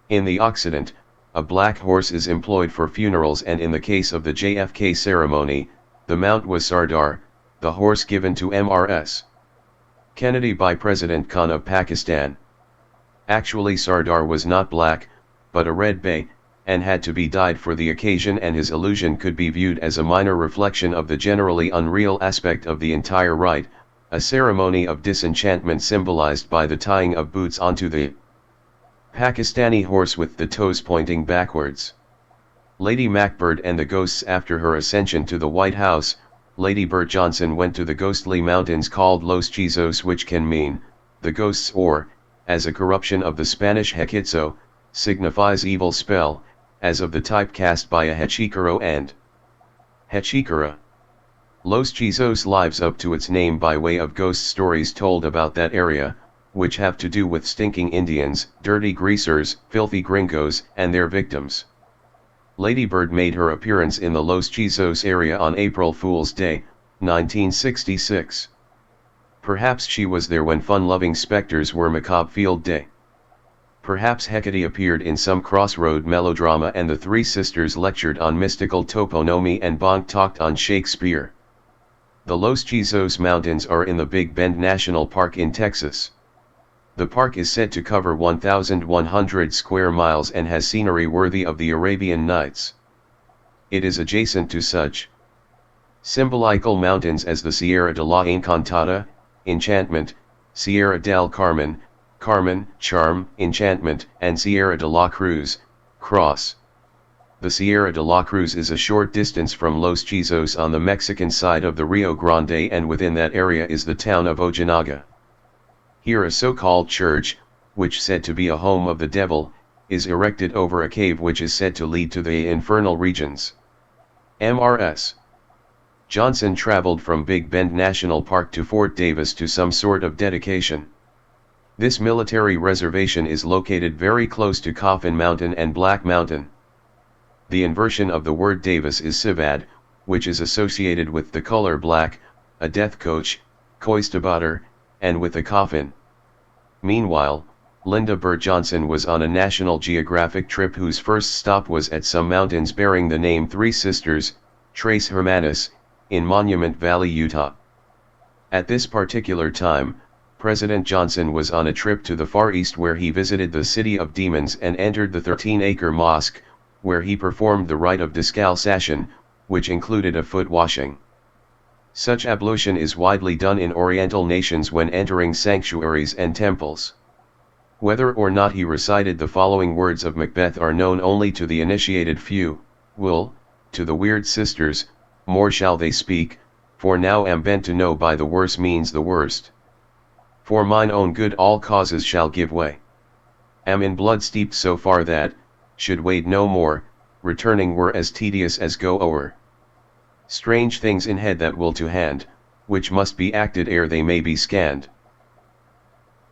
In the Occident, a black horse is employed for funerals, and in the case of the JFK ceremony, the mount was Sardar, the horse given to Mrs. Kennedy by President Khan of Pakistan. Actually, Sardar was not black, but a red bay, and had to be dyed for the occasion, and his illusion could be viewed as a minor reflection of the generally unreal aspect of the entire rite, a ceremony of disenchantment symbolized by the tying of boots onto the Pakistani horse with the toes pointing backwards. Lady Macbird and the ghosts. After her ascension to the White House, Lady Bird Johnson went to the ghostly mountains called Los Chizos, which can mean the ghosts, or, as a corruption of the Spanish hechizo, signifies evil spell, as of the type cast by a hechicero and hechicera. Los Chizos lives up to its name by way of ghost stories told about that area, which have to do with stinking Indians, dirty greasers, filthy gringos, and their victims. Lady Bird made her appearance in the Los Chizos area on April Fool's Day, 1966. Perhaps she was there when fun-loving specters were macabre field day. Perhaps Hecate appeared in some crossroad melodrama and the Three Sisters lectured on mystical toponymy and Bonk talked on Shakespeare. The Los Chizos Mountains are in the Big Bend National Park in Texas. The park is said to cover 1,100 square miles and has scenery worthy of the Arabian Nights. It is adjacent to such symbolical mountains as the Sierra de la Encantada, Enchantment, Sierra del Carmen, Carmen, Charm, Enchantment, and Sierra de la Cruz, Cross. The Sierra de la Cruz is a short distance from Los Chizos on the Mexican side of the Rio Grande, and within that area is the town of Ojinaga. Here a so-called church, which said to be a home of the devil, is erected over a cave which is said to lead to the infernal regions. Mrs. Johnson traveled from Big Bend National Park to Fort Davis to some sort of dedication. This military reservation is located very close to Coffin Mountain and Black Mountain. The inversion of the word Davis is Sivad, which is associated with the color black, a death coach, Koistabader, and with a coffin. Meanwhile, Linda Burt Johnson was on a National Geographic trip whose first stop was at some mountains bearing the name Three Sisters, Tres Hermanas, in Monument Valley, Utah. At this particular time, President Johnson was on a trip to the Far East where he visited the City of Demons and entered the 13-acre mosque, where he performed the rite of descalçation, which included a foot washing. Such ablution is widely done in Oriental nations when entering sanctuaries and temples. Whether or not he recited the following words of Macbeth are known only to the initiated few. Will, to the weird sisters, more shall they speak, for now am bent to know by the worse means the worst. For mine own good all causes shall give way. Am in blood steeped so far that, should wade no more, returning were as tedious as go o'er. Strange things in head that will to hand, which must be acted ere they may be scanned.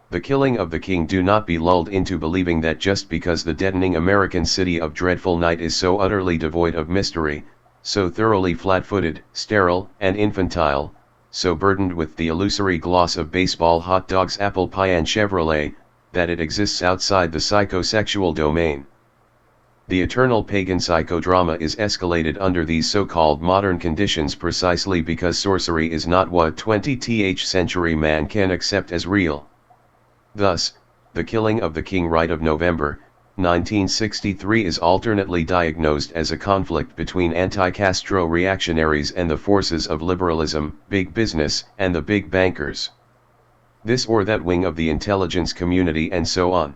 The killing of the king. Do not be lulled into believing that just because the deadening American city of dreadful night is so utterly devoid of mystery, so thoroughly flat-footed, sterile, and infantile, so burdened with the illusory gloss of baseball, hot dogs, apple pie and Chevrolet, that it exists outside the psychosexual domain. The eternal pagan psychodrama is escalated under these so-called modern conditions precisely because sorcery is not what 20th century man can accept as real. Thus, the killing of the king rite of November, 1963 is alternately diagnosed as a conflict between anti-Castro reactionaries and the forces of liberalism, big business, and the big bankers. This or that wing of the intelligence community and so on.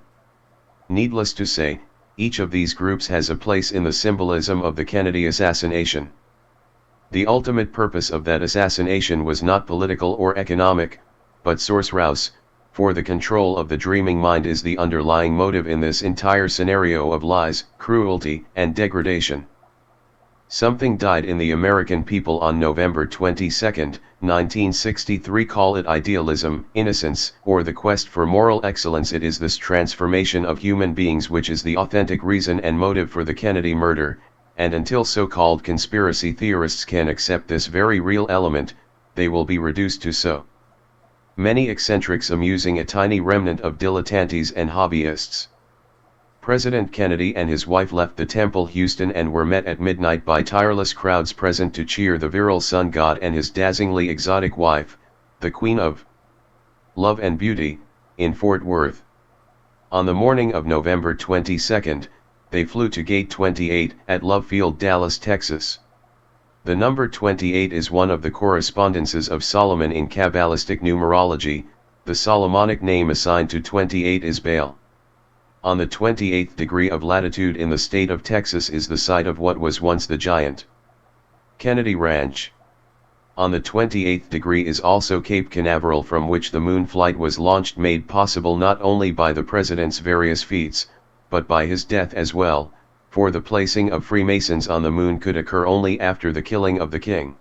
Needless to say, each of these groups has a place in the symbolism of the Kennedy assassination. The ultimate purpose of that assassination was not political or economic, but source-rouse, for the control of the dreaming mind is the underlying motive in this entire scenario of lies, cruelty, and degradation. Something died in the American people on November 22, 1963. Call it idealism, innocence, or the quest for moral excellence. It is this transformation of human beings which is the authentic reason and motive for the Kennedy murder, and until so-called conspiracy theorists can accept this very real element, they will be reduced to so many eccentrics amusing a tiny remnant of dilettantes and hobbyists. President Kennedy and his wife left the Temple Houston and were met at midnight by tireless crowds present to cheer the virile sun god and his dazzlingly exotic wife, the Queen of Love and Beauty, in Fort Worth. On the morning of November 22, they flew to Gate 28 at Love Field, Dallas, Texas. The number 28 is one of the correspondences of Solomon in Kabbalistic numerology. The Solomonic name assigned to 28 is Baal. On the 28th degree of latitude in the state of Texas is the site of what was once the giant Kennedy Ranch. On the 28th degree is also Cape Canaveral, from which the moon flight was launched, made possible not only by the president's various feats, but by his death as well, for the placing of Freemasons on the moon could occur only after the killing of the king.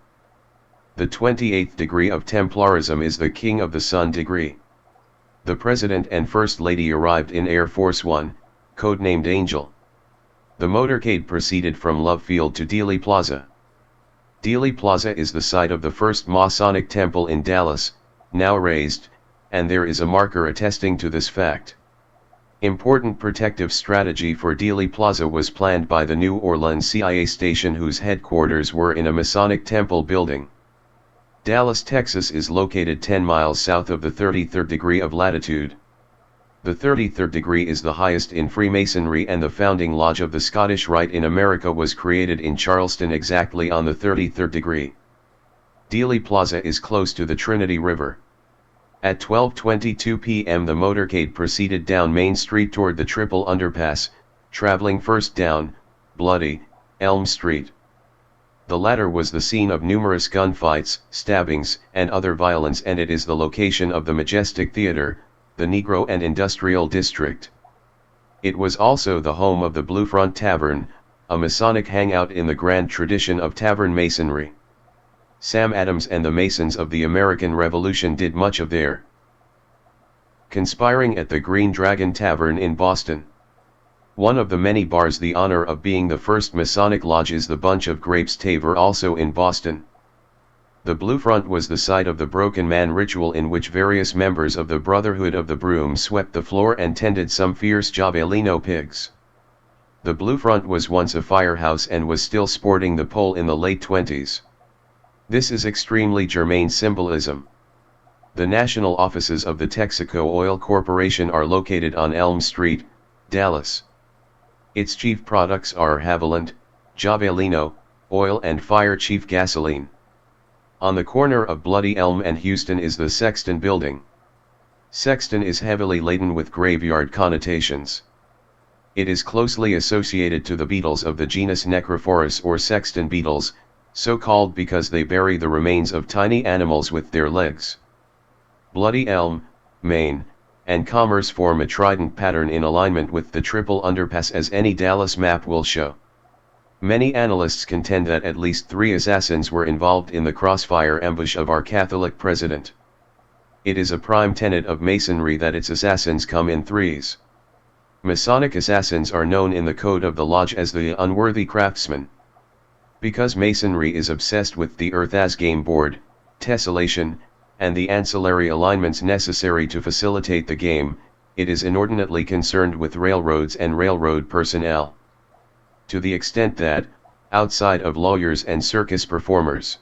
The 28th degree of Templarism is the King of the Sun degree. The President and First Lady arrived in Air Force One, codenamed Angel. The motorcade proceeded from Love Field to Dealey Plaza. Dealey Plaza is the site of the first Masonic temple in Dallas, now razed, and there is a marker attesting to this fact. Important protective strategy for Dealey Plaza was planned by the New Orleans CIA station, whose headquarters were in a Masonic temple building. Dallas, Texas is located 10 miles south of the 33rd degree of latitude. The 33rd degree is the highest in Freemasonry, and the founding lodge of the Scottish Rite in America was created in Charleston exactly on the 33rd degree. Dealey Plaza is close to the Trinity River. At 12:22 p.m. the motorcade proceeded down Main Street toward the Triple Underpass, traveling first down Bloody Elm Street. The latter was the scene of numerous gunfights, stabbings, and other violence, and it is the location of the Majestic Theater, the Negro and Industrial District. It was also the home of the Blue Front Tavern, a Masonic hangout in the grand tradition of tavern masonry. Sam Adams and the Masons of the American Revolution did much of their conspiring at the Green Dragon Tavern in Boston. One of the many bars the honor of being the first Masonic lodge is the Bunch of Grapes Tavern, also in Boston. The Blue Front was the site of the Broken Man ritual, in which various members of the Brotherhood of the Broom swept the floor and tended some fierce javelino pigs. The Blue Front was once a firehouse and was still sporting the pole in the late 20s. This is extremely germane symbolism. The national offices of the Texaco Oil Corporation are located on Elm Street, Dallas. Its chief products are Haviland, Javelino, oil and Fire Chief gasoline. On the corner of Bloody Elm and Houston is the Sexton Building. Sexton is heavily laden with graveyard connotations. It is closely associated to the beetles of the genus Necrophorus or sexton beetles, so called because they bury the remains of tiny animals with their legs. Bloody Elm, Maine, and Commerce form a trident pattern in alignment with the triple underpass, as any Dallas map will show. Many analysts contend that at least 3 assassins were involved in the crossfire ambush of our Catholic president. It is a prime tenet of Masonry that its assassins come in threes. Masonic assassins are known in the code of the lodge as the unworthy craftsmen. Because Masonry is obsessed with the earth as game board, tessellation, and the ancillary alignments necessary to facilitate the game, it is inordinately concerned with railroads and railroad personnel. To the extent that, outside of lawyers and circus performers,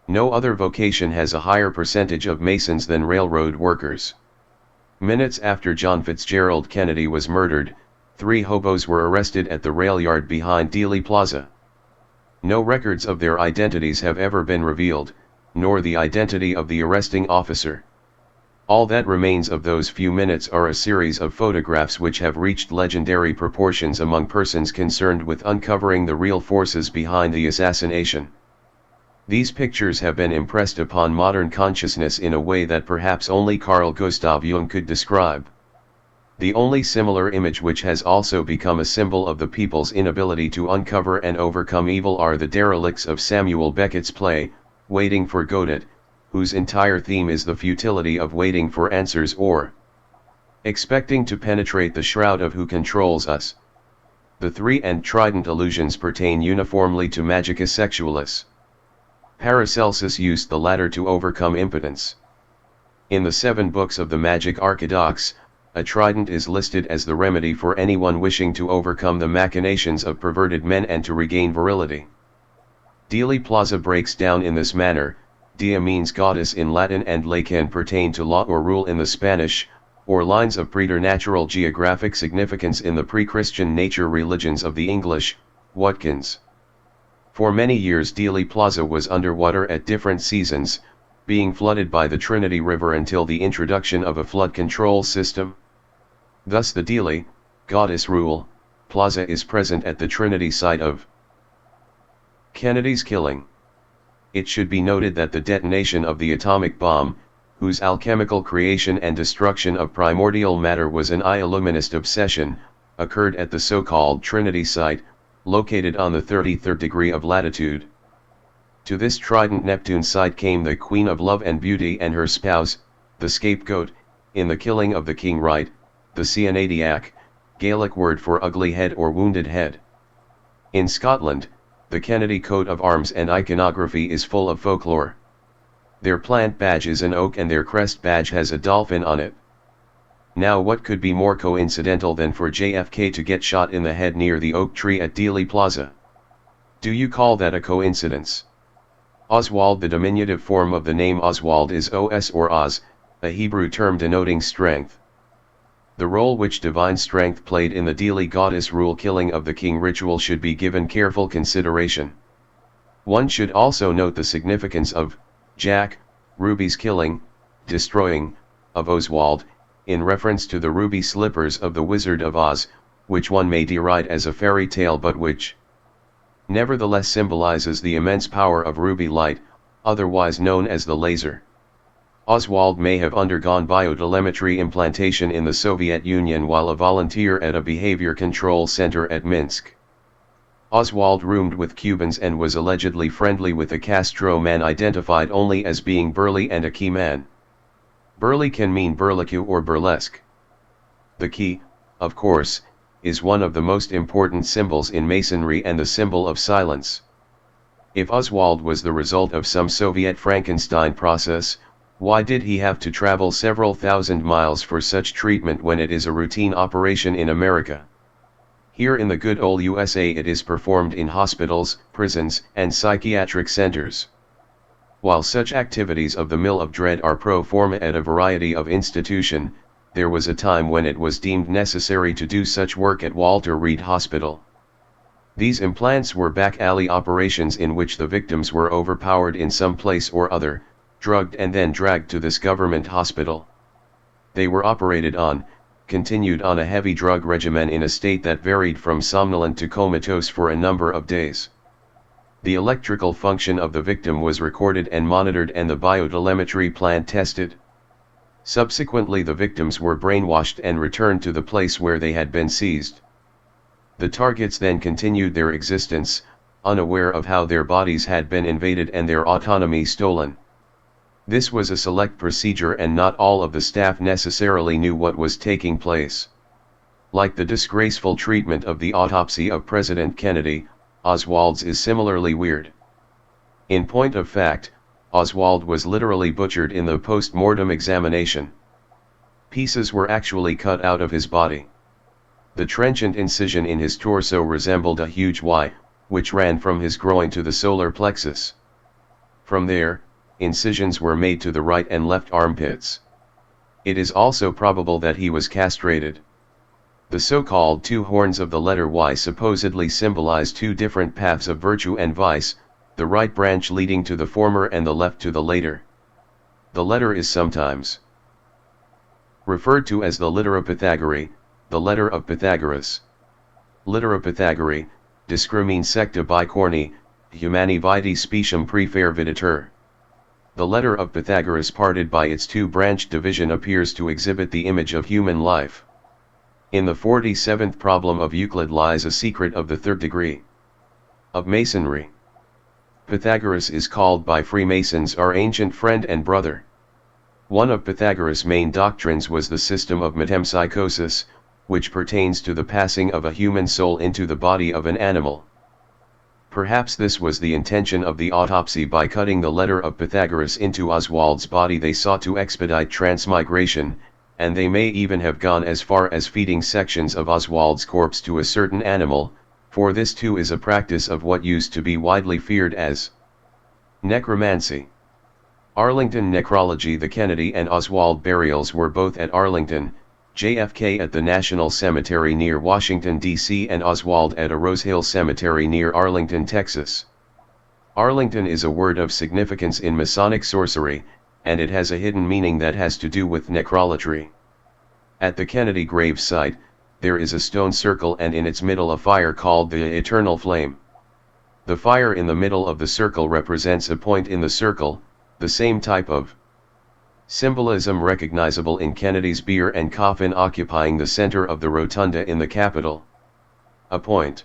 no other vocation has a higher percentage of Masons than railroad workers. Minutes after John Fitzgerald Kennedy was murdered, 3 hobos were arrested at the rail yard behind Dealey Plaza. No records of their identities have ever been revealed, nor the identity of the arresting officer. All that remains of those few minutes are a series of photographs which have reached legendary proportions among persons concerned with uncovering the real forces behind the assassination. These pictures have been impressed upon modern consciousness in a way that perhaps only Carl Gustav Jung could describe. The only similar image which has also become a symbol of the people's inability to uncover and overcome evil are the derelicts of Samuel Beckett's play, Waiting for Godot, whose entire theme is the futility of waiting for answers or expecting to penetrate the shroud of who controls us. The 3 and trident allusions pertain uniformly to Magica Sexualis. Paracelsus used the latter to overcome impotence. In the 7 books of the Magic Archidox, a trident is listed as the remedy for anyone wishing to overcome the machinations of perverted men and to regain virility. Dealey Plaza breaks down in this manner. Dia means goddess in Latin and ley can pertain to law or rule in the Spanish, or lines of preternatural geographic significance in the pre-Christian nature religions of the English, Watkins. For many years Dealey Plaza was underwater at different seasons, being flooded by the Trinity River until the introduction of a flood control system. Thus the Dealey, goddess rule, plaza is present at the Trinity site of Kennedy's killing. It should be noted that the detonation of the atomic bomb, whose alchemical creation and destruction of primordial matter was an illuminist obsession, occurred at the so-called Trinity site, located on the 33rd degree of latitude. To this Trident Neptune site came the Queen of Love and Beauty and her spouse, the scapegoat, in the killing of the King Right, the Cianadiac, Gaelic word for ugly head or wounded head. In Scotland, the Kennedy coat of arms and iconography is full of folklore. Their plant badge is an oak and their crest badge has a dolphin on it. Now what could be more coincidental than for JFK to get shot in the head near the oak tree at Dealey Plaza? Do you call that a coincidence? Oswald, the diminutive form of the name Oswald, is Os or Oz, a Hebrew term denoting strength. The role which divine strength played in the Dealey goddess rule killing of the king ritual should be given careful consideration. One should also note the significance of Jack Ruby's killing, destroying, of Oswald, in reference to the ruby slippers of the Wizard of Oz, which one may deride as a fairy tale but which nevertheless symbolizes the immense power of ruby light, otherwise known as the laser. Oswald may have undergone biotelemetry implantation in the Soviet Union while a volunteer at a behavior control center at Minsk. Oswald roomed with Cubans and was allegedly friendly with a Castro man identified only as being burly and a key man. Burly can mean burlesque or burlesque. The key, of course, is one of the most important symbols in Masonry and the symbol of silence. If Oswald was the result of some Soviet Frankenstein process, why did he have to travel several thousand miles for such treatment when it is a routine operation in America? Here in the good old USA it is performed in hospitals, prisons, and psychiatric centers. While such activities of the Mill of Dread are pro forma at a variety of institutions, there was a time when it was deemed necessary to do such work at Walter Reed Hospital. These implants were back alley operations in which the victims were overpowered in some place or other, drugged and then dragged to this government hospital. They were operated on, continued on a heavy drug regimen in a state that varied from somnolent to comatose for a number of days. The electrical function of the victim was recorded and monitored and the biotelemetry plant tested. Subsequently the victims were brainwashed and returned to the place where they had been seized. The targets then continued their existence, unaware of how their bodies had been invaded and their autonomy stolen. This was a select procedure and not all of the staff necessarily knew what was taking place. Like the disgraceful treatment of the autopsy of President Kennedy, Oswald's is similarly weird. In point of fact, Oswald was literally butchered in the post-mortem examination. Pieces were actually cut out of his body. The trenchant incision in his torso resembled a huge Y, which ran from his groin to the solar plexus. From there, incisions were made to the right and left armpits. It is also probable that he was castrated. The so-called two horns of the letter Y supposedly symbolize two different paths of virtue and vice, the right branch leading to the former and the left to the later. The letter is sometimes referred to as the littera Pythagoreae, the letter of Pythagoras. Littera Pythagoreae, discrimine secta bicorni, humani vitae specium prefer videtur. The letter of Pythagoras parted by its two-branched division appears to exhibit the image of human life. In the 47th problem of Euclid lies a secret of the third degree of Masonry. Pythagoras is called by Freemasons our ancient friend and brother. One of Pythagoras' main doctrines was the system of metempsychosis, which pertains to the passing of a human soul into the body of an animal. Perhaps this was the intention of the autopsy. By cutting the letter of Pythagoras into Oswald's body they sought to expedite transmigration, and they may even have gone as far as feeding sections of Oswald's corpse to a certain animal, for this too is a practice of what used to be widely feared as necromancy. Arlington necrology. The Kennedy and Oswald burials were both at Arlington, JFK at the National Cemetery near Washington, D.C. and Oswald at a Rose Hill Cemetery near Arlington, Texas. Arlington is a word of significance in Masonic sorcery, and it has a hidden meaning that has to do with necrolatry. At the Kennedy grave site, there is a stone circle and in its middle a fire called the Eternal Flame. The fire in the middle of the circle represents a point in the circle, the same type of symbolism recognizable in Kennedy's bier and coffin occupying the center of the rotunda in the Capitol. A point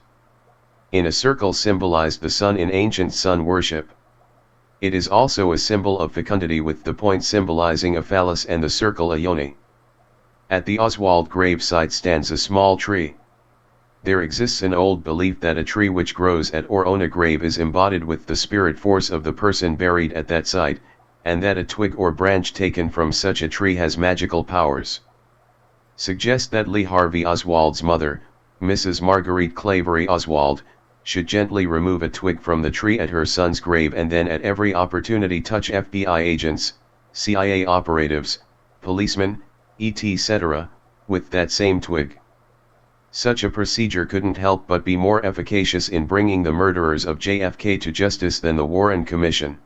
in a circle symbolized the sun in ancient sun worship. It is also a symbol of fecundity with the point symbolizing a phallus and the circle a yoni. At the Oswald grave site stands a small tree. There exists an old belief that a tree which grows at or on a grave is embodied with the spirit force of the person buried at that site, and that a twig or branch taken from such a tree has magical powers. Suggest that Lee Harvey Oswald's mother, Mrs. Marguerite Clavery Oswald, should gently remove a twig from the tree at her son's grave and then at every opportunity touch FBI agents, CIA operatives, policemen, etc., with that same twig. Such a procedure couldn't help but be more efficacious in bringing the murderers of JFK to justice than the Warren Commission.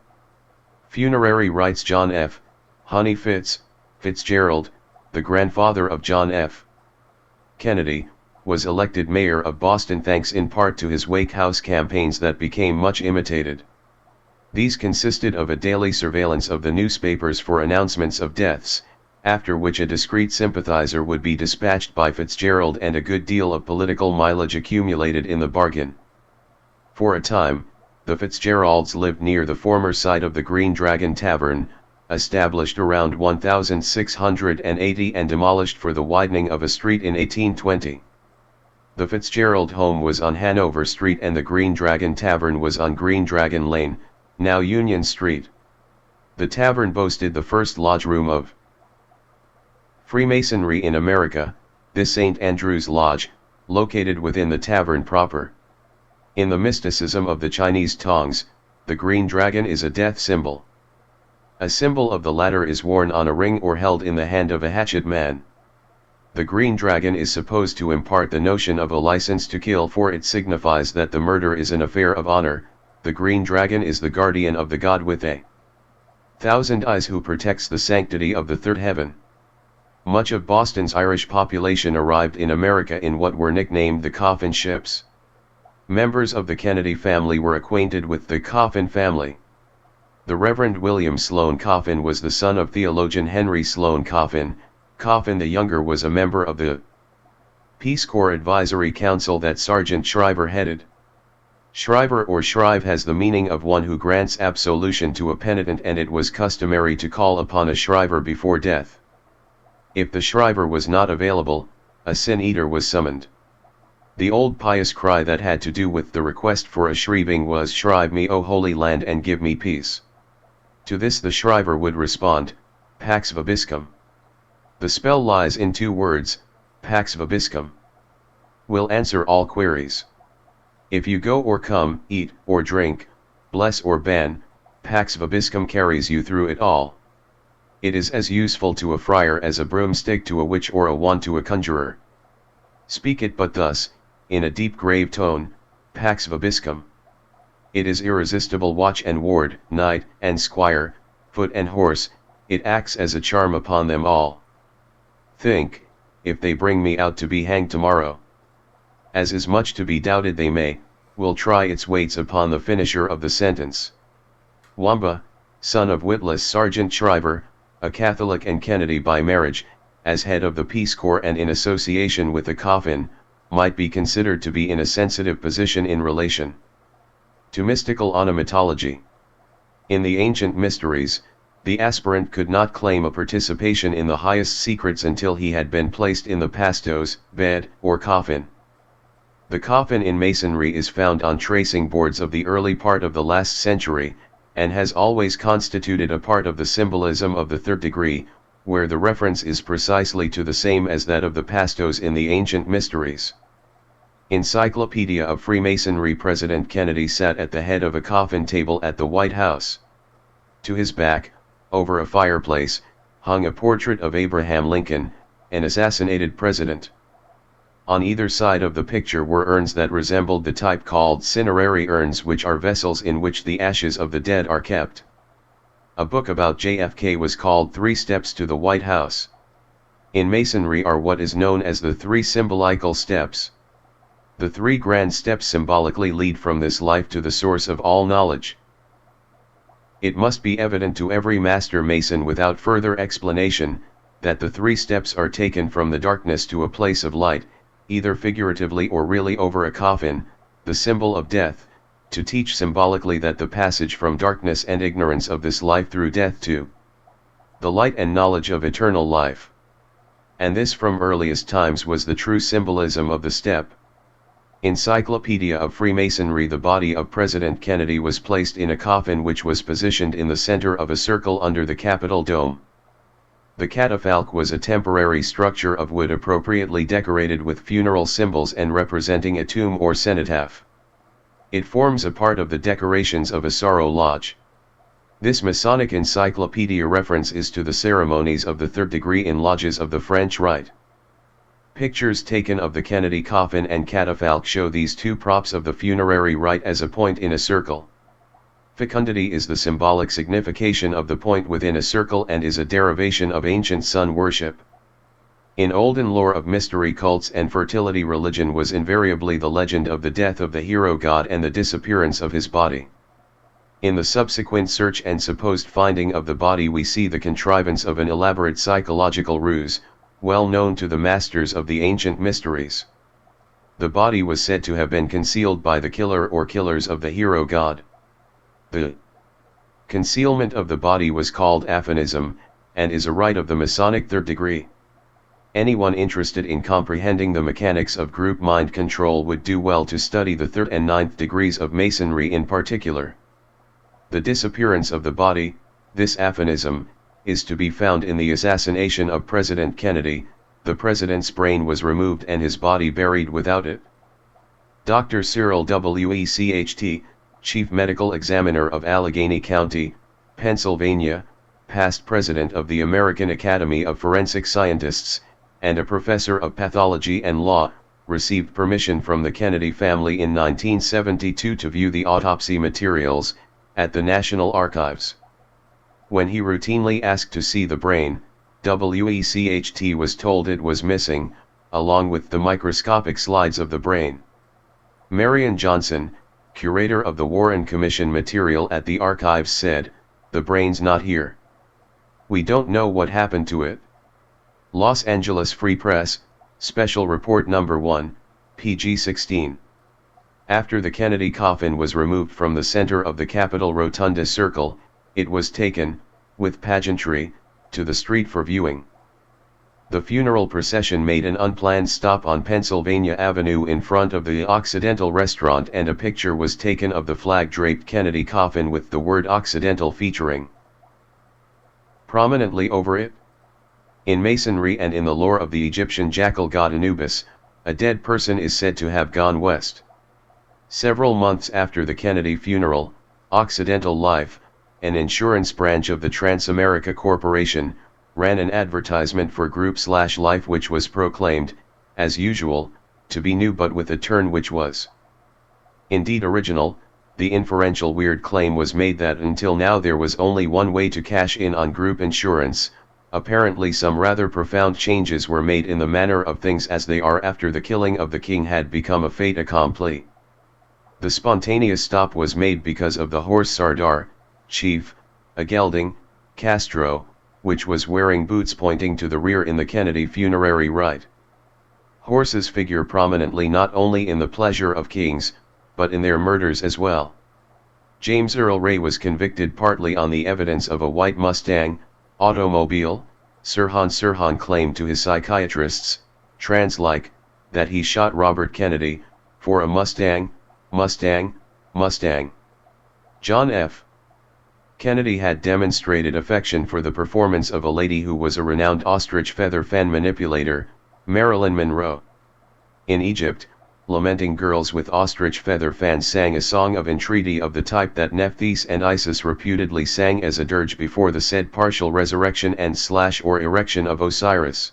Funerary rites. John F. Honey Fitzgerald, the grandfather of John F. Kennedy, was elected mayor of Boston thanks in part to his Wake House campaigns that became much imitated. These consisted of a daily surveillance of the newspapers for announcements of deaths, after which a discreet sympathizer would be dispatched by Fitzgerald and a good deal of political mileage accumulated in the bargain. For a time, the Fitzgeralds lived near the former site of the Green Dragon Tavern, established around 1680 and demolished for the widening of a street in 1820. The Fitzgerald home was on Hanover Street and the Green Dragon Tavern was on Green Dragon Lane, now Union Street. The tavern boasted the first lodge room of Freemasonry in America, the St. Andrew's Lodge, located within the tavern proper. In the mysticism of the Chinese tongs, the green dragon is a death symbol. A symbol of the latter is worn on a ring or held in the hand of a hatchet man. The green dragon is supposed to impart the notion of a license to kill, for it signifies that the murder is an affair of honor. The green dragon is the guardian of the god with a thousand eyes who protects the sanctity of the third heaven. Much of Boston's Irish population arrived in America in what were nicknamed the coffin ships. Members of the Kennedy family were acquainted with the Coffin family. The Reverend William Sloane Coffin was the son of theologian Henry Sloane Coffin. Coffin the Younger was a member of the Peace Corps Advisory Council that Sergeant Shriver headed. Shriver or Shrive has the meaning of one who grants absolution to a penitent, and it was customary to call upon a Shriver before death. If the Shriver was not available, a sin-eater was summoned. The old pious cry that had to do with the request for a shriving was, "Shrive me, O Holy Land, and give me peace." To this the Shriver would respond, "Pax vobiscum." The spell lies in two words, Pax vobiscum. Will answer all queries. If you go or come, eat or drink, bless or ban, Pax vobiscum carries you through it all. It is as useful to a friar as a broomstick to a witch or a wand to a conjurer. Speak it but thus, in a deep grave tone, Pax vobiscum. It is irresistible watch and ward, knight and squire, foot and horse, it acts as a charm upon them all. Think, if they bring me out to be hanged tomorrow, as is much to be doubted they may, will try its weights upon the finisher of the sentence. Wamba, son of witless Sergeant Shriver, a Catholic and Kennedy by marriage, as head of the Peace Corps and in association with the Coffin, might be considered to be in a sensitive position in relation to mystical onomatology. In the ancient mysteries, the aspirant could not claim a participation in the highest secrets until he had been placed in the pastos, bed, or coffin. The coffin in Masonry is found on tracing boards of the early part of the last century, and has always constituted a part of the symbolism of the third degree, where the reference is precisely to the same as that of the pastos in the ancient mysteries. Encyclopedia of Freemasonry. President Kennedy sat at the head of a coffin table at the White House. To his back, over a fireplace, hung a portrait of Abraham Lincoln, an assassinated president. On either side of the picture were urns that resembled the type called cinerary urns, which are vessels in which the ashes of the dead are kept. A book about JFK was called 3 Steps to the White House. In Masonry are what is known as the 3 symbolical steps. The 3 grand steps symbolically lead from this life to the source of all knowledge. It must be evident to every master mason without further explanation, that the 3 steps are taken from the darkness to a place of light, either figuratively or really over a coffin, the symbol of death, to teach symbolically that the passage from darkness and ignorance of this life through death to the light and knowledge of eternal life. And this from earliest times was the true symbolism of the step. Encyclopedia of Freemasonry. The body of President Kennedy was placed in a coffin which was positioned in the center of a circle under the Capitol dome. The catafalque was a temporary structure of wood appropriately decorated with funeral symbols and representing a tomb or cenotaph. It forms a part of the decorations of a sorrow lodge. This Masonic encyclopedia reference is to the ceremonies of the third degree in lodges of the French Rite. Pictures taken of the Kennedy coffin and catafalque show these 2 props of the funerary rite as a point in a circle. Fecundity is the symbolic signification of the point within a circle and is a derivation of ancient sun worship. In olden lore of mystery cults and fertility religion was invariably the legend of the death of the hero god and the disappearance of his body. In the subsequent search and supposed finding of the body we see the contrivance of an elaborate psychological ruse, well known to the masters of the ancient mysteries. The body was said to have been concealed by the killer or killers of the hero god. The Concealment of the body was called aphanism, and is a rite of the Masonic third degree. Anyone interested in comprehending the mechanics of group mind control would do well to study the third and ninth degrees of Masonry in particular. The disappearance of the body, this aphanism, is to be found in the assassination of President Kennedy. The president's brain was removed and his body buried without it. Dr. Cyril Wecht, Chief Medical Examiner of Allegheny County, Pennsylvania, past president of the American Academy of Forensic Scientists, and a professor of pathology and law, received permission from the Kennedy family in 1972 to view the autopsy materials at the National Archives. When he routinely asked to see the brain, Wecht was told it was missing, along with the microscopic slides of the brain. Marion Johnson, curator of the Warren Commission material at the archives, said, "The brain's not here. We don't know what happened to it." Los Angeles Free Press, Special Report No. 1, PG-16. After the Kennedy coffin was removed from the center of the Capitol Rotunda Circle, it was taken, with pageantry, to the street for viewing. The funeral procession made an unplanned stop on Pennsylvania Avenue in front of the Occidental restaurant, and a picture was taken of the flag-draped Kennedy coffin with the word Occidental featuring prominently over it. In Masonry and in the lore of the Egyptian jackal god Anubis, a dead person is said to have gone west. Several months after the Kennedy funeral, Occidental Life, an insurance branch of the Transamerica Corporation, ran an advertisement for Group/Life which was proclaimed, as usual, to be new but with a turn which was indeed original. The inferential weird claim was made that until now there was only one way to cash in on group insurance. Apparently some rather profound changes were made in the manner of things as they are after the killing of the king had become a fait accompli. The spontaneous stop was made because of the horse Sardar, chief, a gelding, Castro, which was wearing boots pointing to the rear in the Kennedy funerary rite. Horses figure prominently not only in the pleasure of kings, but in their murders as well. James Earl Ray was convicted partly on the evidence of a white Mustang automobile. Sirhan claimed to his psychiatrists, trans-like, that he shot Robert Kennedy for a Mustang. John F. Kennedy had demonstrated affection for the performance of a lady who was a renowned ostrich feather fan manipulator, Marilyn Monroe. In Egypt, lamenting girls with ostrich feather fans sang a song of entreaty of the type that Nephthys and Isis reputedly sang as a dirge before the said partial resurrection and/or erection of Osiris.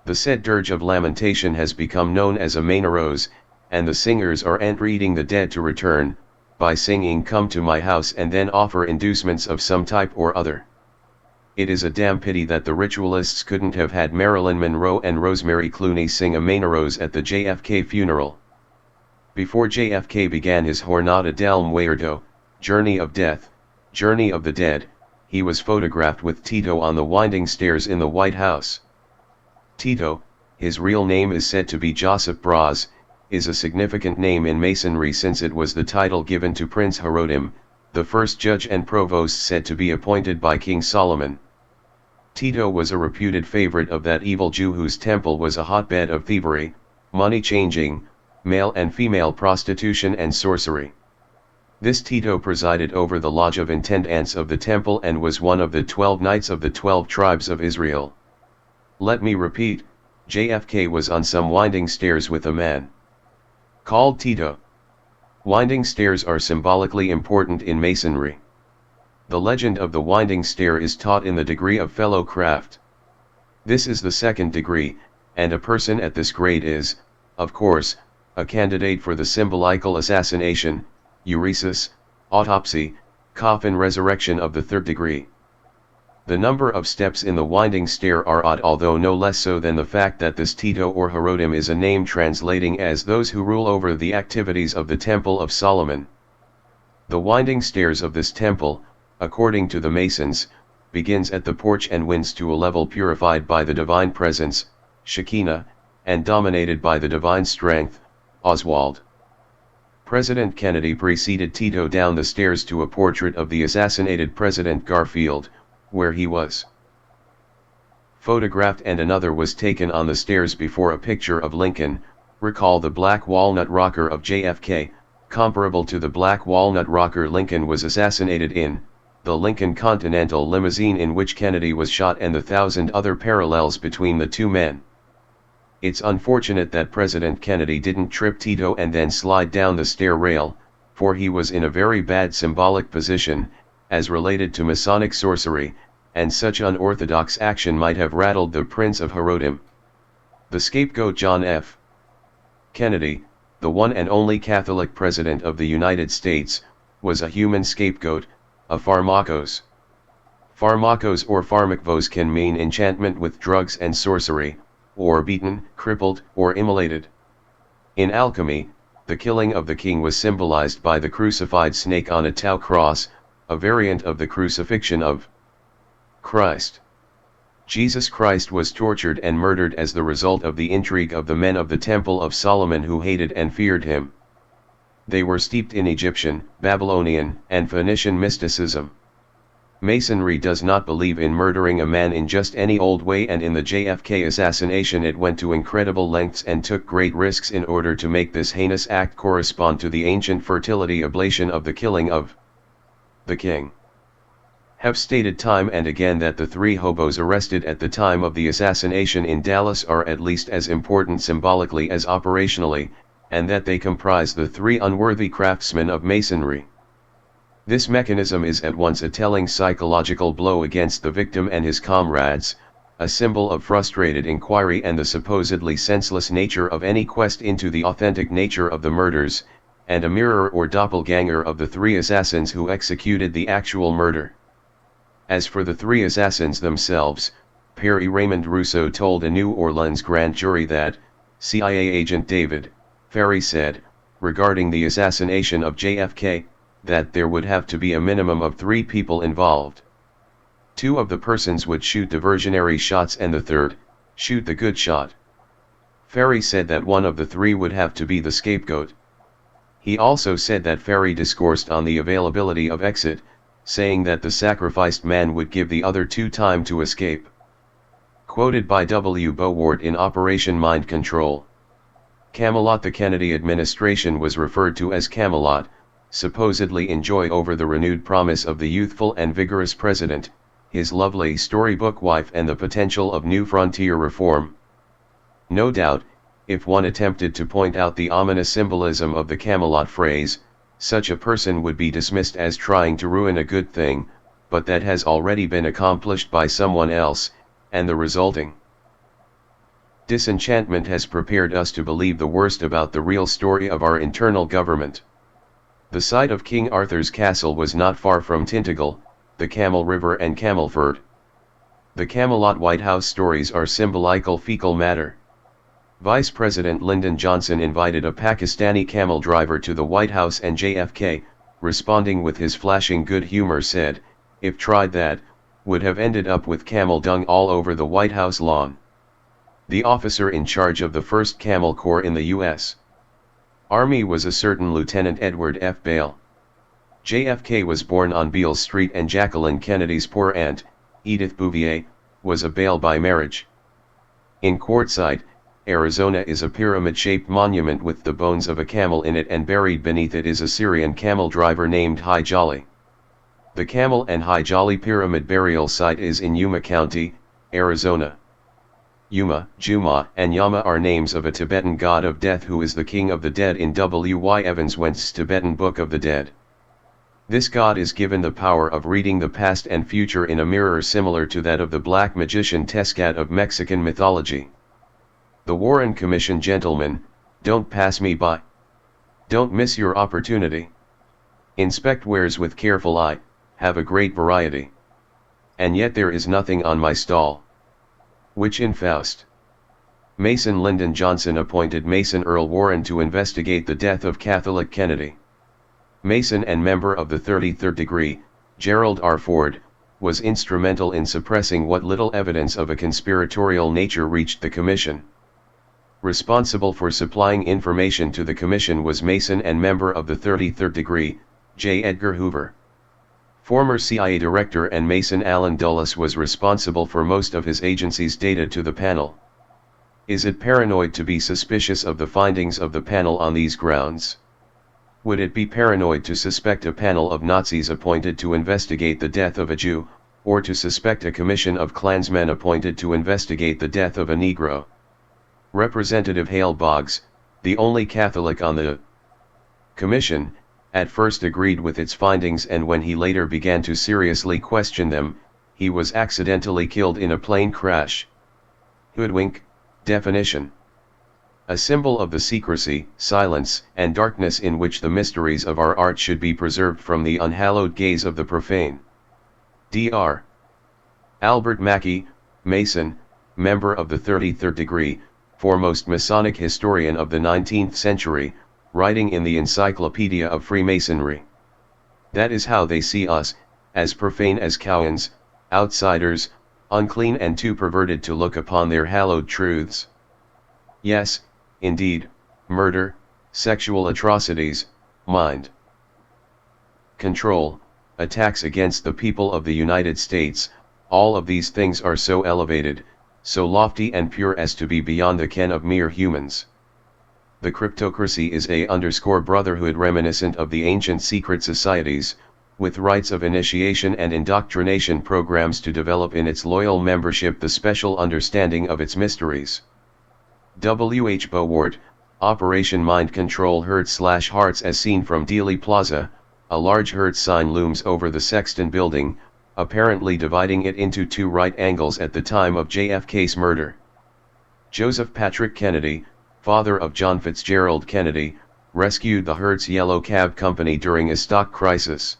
The said dirge of lamentation has become known as a Mainarose, and the singers are entreating the dead to return, by singing "Come to my house" and then offer inducements of some type or other. It is a damn pity that the ritualists couldn't have had Marilyn Monroe and Rosemary Clooney sing a Mainarose at the JFK funeral. Before JFK began his Jornada del Muerto, Journey of Death, Journey of the Dead, he was photographed with Tito on the winding stairs in the White House. Tito, his real name is said to be Josip Broz, is a significant name in Masonry since it was the title given to Prince Herodim, the first judge and provost said to be appointed by King Solomon. Tito was a reputed favorite of that evil Jew whose temple was a hotbed of thievery, money changing, male and female prostitution and sorcery. This Tito presided over the lodge of intendants of the temple and was one of the 12 knights of the 12 tribes of Israel. Let me repeat, JFK was on some winding stairs with a man called Tito. Winding stairs are symbolically important in Masonry. The legend of the winding stair is taught in the degree of fellow craft. This is the second degree, and a person at this grade is, of course, a candidate for the symbolical assassination, uresis, autopsy, coffin resurrection of the third degree. The number of steps in the winding stair are odd, although no less so than the fact that this Tito or Herodim is a name translating as those who rule over the activities of the Temple of Solomon. The winding stairs of this temple, according to the Masons, begins at the porch and winds to a level purified by the divine presence, Shekinah, and dominated by the divine strength, Oswald. President Kennedy preceded Tito down the stairs to a portrait of the assassinated President Garfield, where he was photographed, and another was taken on the stairs before a picture of Lincoln. Recall the black walnut rocker of JFK, comparable to the black walnut rocker Lincoln was assassinated in, the Lincoln Continental limousine in which Kennedy was shot, and the thousand other parallels between the two men. It's unfortunate that President Kennedy didn't trip Tito and then slide down the stair rail, for he was in a very bad symbolic position, as related to Masonic sorcery, and such unorthodox action might have rattled the Prince of Herodim. The scapegoat John F. Kennedy, the one and only Catholic President of the United States, was a human scapegoat, a pharmakos. Pharmakos or pharmakvos can mean enchantment with drugs and sorcery, or beaten, crippled, or immolated. In alchemy, the killing of the king was symbolized by the crucified snake on a tau cross, a variant of the crucifixion of Christ. Jesus Christ was tortured and murdered as the result of the intrigue of the men of the Temple of Solomon who hated and feared him. They were steeped in Egyptian, Babylonian, and Phoenician mysticism. Masonry does not believe in murdering a man in just any old way, and in the JFK assassination it went to incredible lengths and took great risks in order to make this heinous act correspond to the ancient fertility oblation of the killing of the king. Have stated time and again that the three hobos arrested at the time of the assassination in Dallas are at least as important symbolically as operationally, and that they comprise the three unworthy craftsmen of Masonry. This mechanism is at once a telling psychological blow against the victim and his comrades, a symbol of frustrated inquiry and the supposedly senseless nature of any quest into the authentic nature of the murders, and a mirror or doppelganger of the three assassins who executed the actual murder. As for the three assassins themselves, Perry Raymond Russo told a New Orleans grand jury that, CIA agent David Ferry said, regarding the assassination of JFK, that there would have to be a minimum of 3 people involved. 2 of the persons would shoot diversionary shots and the third, shoot the good shot. Ferry said that one of the 3 would have to be the scapegoat. He also said that Ferry discoursed on the availability of exit, saying that the sacrificed man would give the other 2 time to escape. Quoted by W. O.R.D. in Operation Mind Control. Camelot. The Kennedy administration was referred to as Camelot, supposedly in joy over the renewed promise of the youthful and vigorous president, his lovely storybook wife, and the potential of new frontier reform. No doubt, if one attempted to point out the ominous symbolism of the Camelot phrase, such a person would be dismissed as trying to ruin a good thing, but that has already been accomplished by someone else, and the resulting disenchantment has prepared us to believe the worst about the real story of our internal government. The site of King Arthur's castle was not far from Tintagel, the Camel River and Camelford. The Camelot White House stories are symbolical fecal matter. Vice President Lyndon Johnson invited a Pakistani camel driver to the White House, and JFK, responding with his flashing good humor, said, if tried that, would have ended up with camel dung all over the White House lawn. The officer in charge of the 1st Camel Corps in the U.S. Army was a certain Lieutenant Edward F. Bale. JFK was born on Beale Street, and Jacqueline Kennedy's poor aunt, Edith Bouvier, was a Bale by marriage. In Quartzsite, Arizona is a pyramid-shaped monument with the bones of a camel in it, and buried beneath it is a Syrian camel driver named High Jolly. The Camel and High Jolly Pyramid burial site is in Yuma County, Arizona. Yuma, Juma, and Yama are names of a Tibetan god of death who is the king of the dead in W. Y. Evans Wentz' Tibetan Book of the Dead. This god is given the power of reading the past and future in a mirror similar to that of the black magician Tezcat of Mexican mythology. The Warren Commission. Gentlemen, don't pass me by. Don't miss your opportunity. Inspect wares with careful eye, have a great variety. And yet there is nothing on my stall. Which in Faust? Mason Lyndon Johnson appointed Mason Earl Warren to investigate the death of Catholic Kennedy. Mason and member of the 33rd degree, Gerald R. Ford, was instrumental in suppressing what little evidence of a conspiratorial nature reached the commission. Responsible for supplying information to the Commission was Mason and member of the 33rd degree, J. Edgar Hoover. Former CIA Director and Mason Alan Dulles was responsible for most of his agency's data to the panel. Is it paranoid to be suspicious of the findings of the panel on these grounds? Would it be paranoid to suspect a panel of Nazis appointed to investigate the death of a Jew, or to suspect a commission of Klansmen appointed to investigate the death of a Negro? Representative Hale Boggs, the only Catholic on the commission, at first agreed with its findings, and when he later began to seriously question them, he was accidentally killed in a plane crash. Hoodwink. Definition: a symbol of the secrecy, silence, and darkness in which the mysteries of our art should be preserved from the unhallowed gaze of the profane. Dr. Albert Mackey, Mason, member of the 33rd degree, foremost Masonic historian of the 19th century, writing in the Encyclopedia of Freemasonry. That is how they see us, as profane as cowens, outsiders, unclean and too perverted to look upon their hallowed truths. Yes, indeed, murder, sexual atrocities, mind control, attacks against the people of the United States, all of these things are so elevated, so lofty and pure as to be beyond the ken of mere humans. The cryptocracy is a brotherhood reminiscent of the ancient secret societies, with rites of initiation and indoctrination programs to develop in its loyal membership the special understanding of its mysteries. W. H. Bowart, Operation Mind Control Hertz/Hearts. As seen from Dealey Plaza, a large Hertz sign looms over the Sexton building, apparently dividing it into two right angles at the time of JFK's murder. Joseph Patrick Kennedy, father of John Fitzgerald Kennedy, rescued the Hertz Yellow Cab Company during a stock crisis.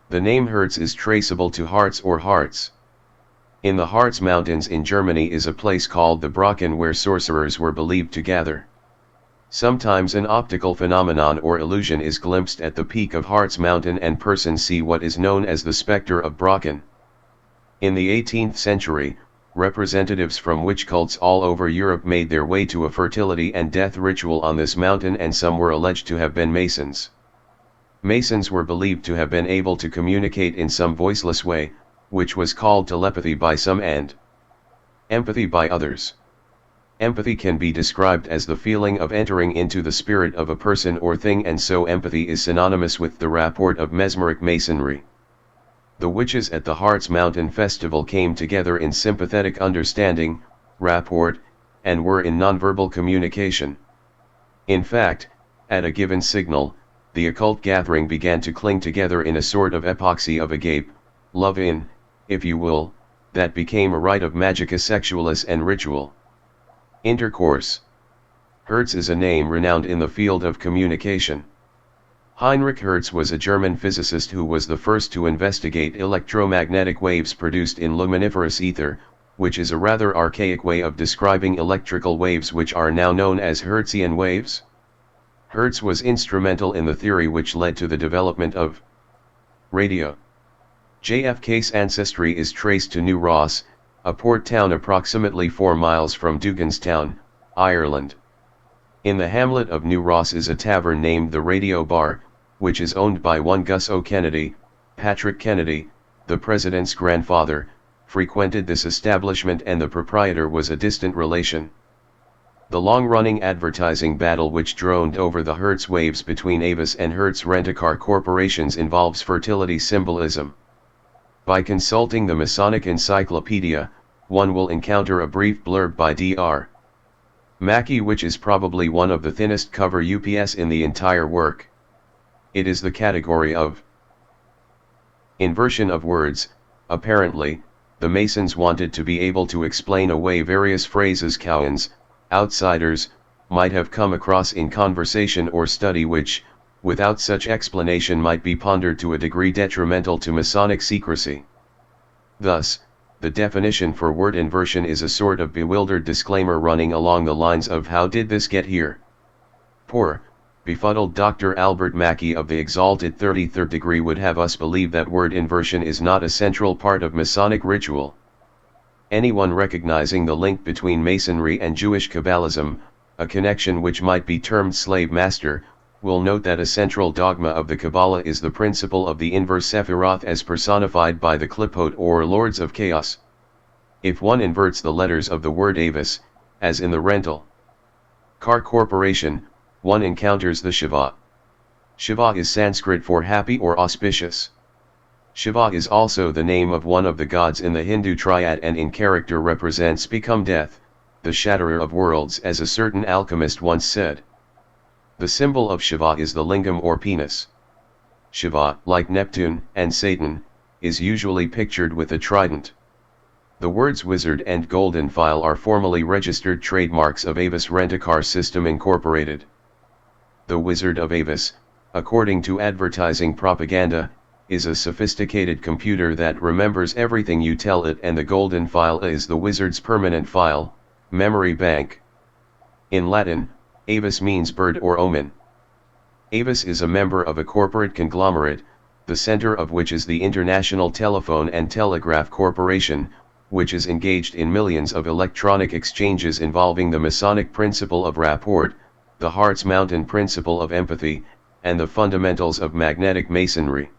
The name Hertz is traceable to Harz or Harz. In the Harz Mountains in Germany is a place called the Brocken where sorcerers were believed to gather. Sometimes an optical phenomenon or illusion is glimpsed at the peak of Harz Mountain and persons see what is known as the specter of Brocken. In the 18th century, representatives from witch cults all over Europe made their way to a fertility and death ritual on this mountain, and some were alleged to have been Masons. Masons were believed to have been able to communicate in some voiceless way, which was called telepathy by some and empathy by others. Empathy can be described as the feeling of entering into the spirit of a person or thing, and so empathy is synonymous with the rapport of mesmeric masonry. The witches at the Harz Mountain Festival came together in sympathetic understanding, rapport, and were in nonverbal communication. In fact, at a given signal, the occult gathering began to cling together in a sort of epoxy of agape, love-in, if you will, that became a rite of magica sexualis and ritual. Intercourse. Hertz is a name renowned in the field of communication. Heinrich Hertz was a German physicist who was the first to investigate electromagnetic waves produced in luminiferous ether, which is a rather archaic way of describing electrical waves which are now known as Hertzian waves. Hertz was instrumental in the theory which led to the development of radio. JFK's ancestry is traced to New Ross, a port town approximately 4 miles from Duganstown, Ireland. In the hamlet of New Ross is a tavern named the Radio Bar, which is owned by one Gus O. Kennedy. Patrick Kennedy, the president's grandfather, frequented this establishment, and the proprietor was a distant relation. The long-running advertising battle which droned over the Hertz waves between Avis and Hertz Rent-A-Car corporations involves fertility symbolism. By consulting the Masonic Encyclopedia, one will encounter a brief blurb by Dr. Mackey, which is probably one of the thinnest cover UPS in the entire work. It is the category of inversion of words. Apparently, the Masons wanted to be able to explain away various phrases cowens, outsiders, might have come across in conversation or study which, without such explanation, might be pondered to a degree detrimental to Masonic secrecy. Thus, the definition for word inversion is a sort of bewildered disclaimer running along the lines of "How did this get here?" Poor, befuddled Dr. Albert Mackey of the exalted 33rd degree would have us believe that word inversion is not a central part of Masonic ritual. Anyone recognizing the link between Masonry and Jewish Kabbalism, a connection which might be termed slave-master, will note that a central dogma of the Kabbalah is the principle of the inverse Sephiroth as personified by the Klipot or Lords of Chaos. If one inverts the letters of the word Avis, as in the rental car corporation, one encounters the Shiva. Shiva is Sanskrit for happy or auspicious. Shiva is also the name of one of the gods in the Hindu triad and in character represents become death, the shatterer of worlds, as a certain alchemist once said. The symbol of Shiva is the lingam or penis. Shiva, like Neptune and Satan, is usually pictured with a trident. The words wizard and golden file are formally registered trademarks of Avis Rent-A-Car System Incorporated. The Wizard of Avis, according to advertising propaganda, is a sophisticated computer that remembers everything you tell it, and the golden file is the wizard's permanent file, memory bank. In Latin, Avis means bird or omen. Avis is a member of a corporate conglomerate, the center of which is the International Telephone and Telegraph Corporation, which is engaged in millions of electronic exchanges involving the Masonic principle of rapport, the Hart's Mountain principle of empathy, and the fundamentals of magnetic masonry.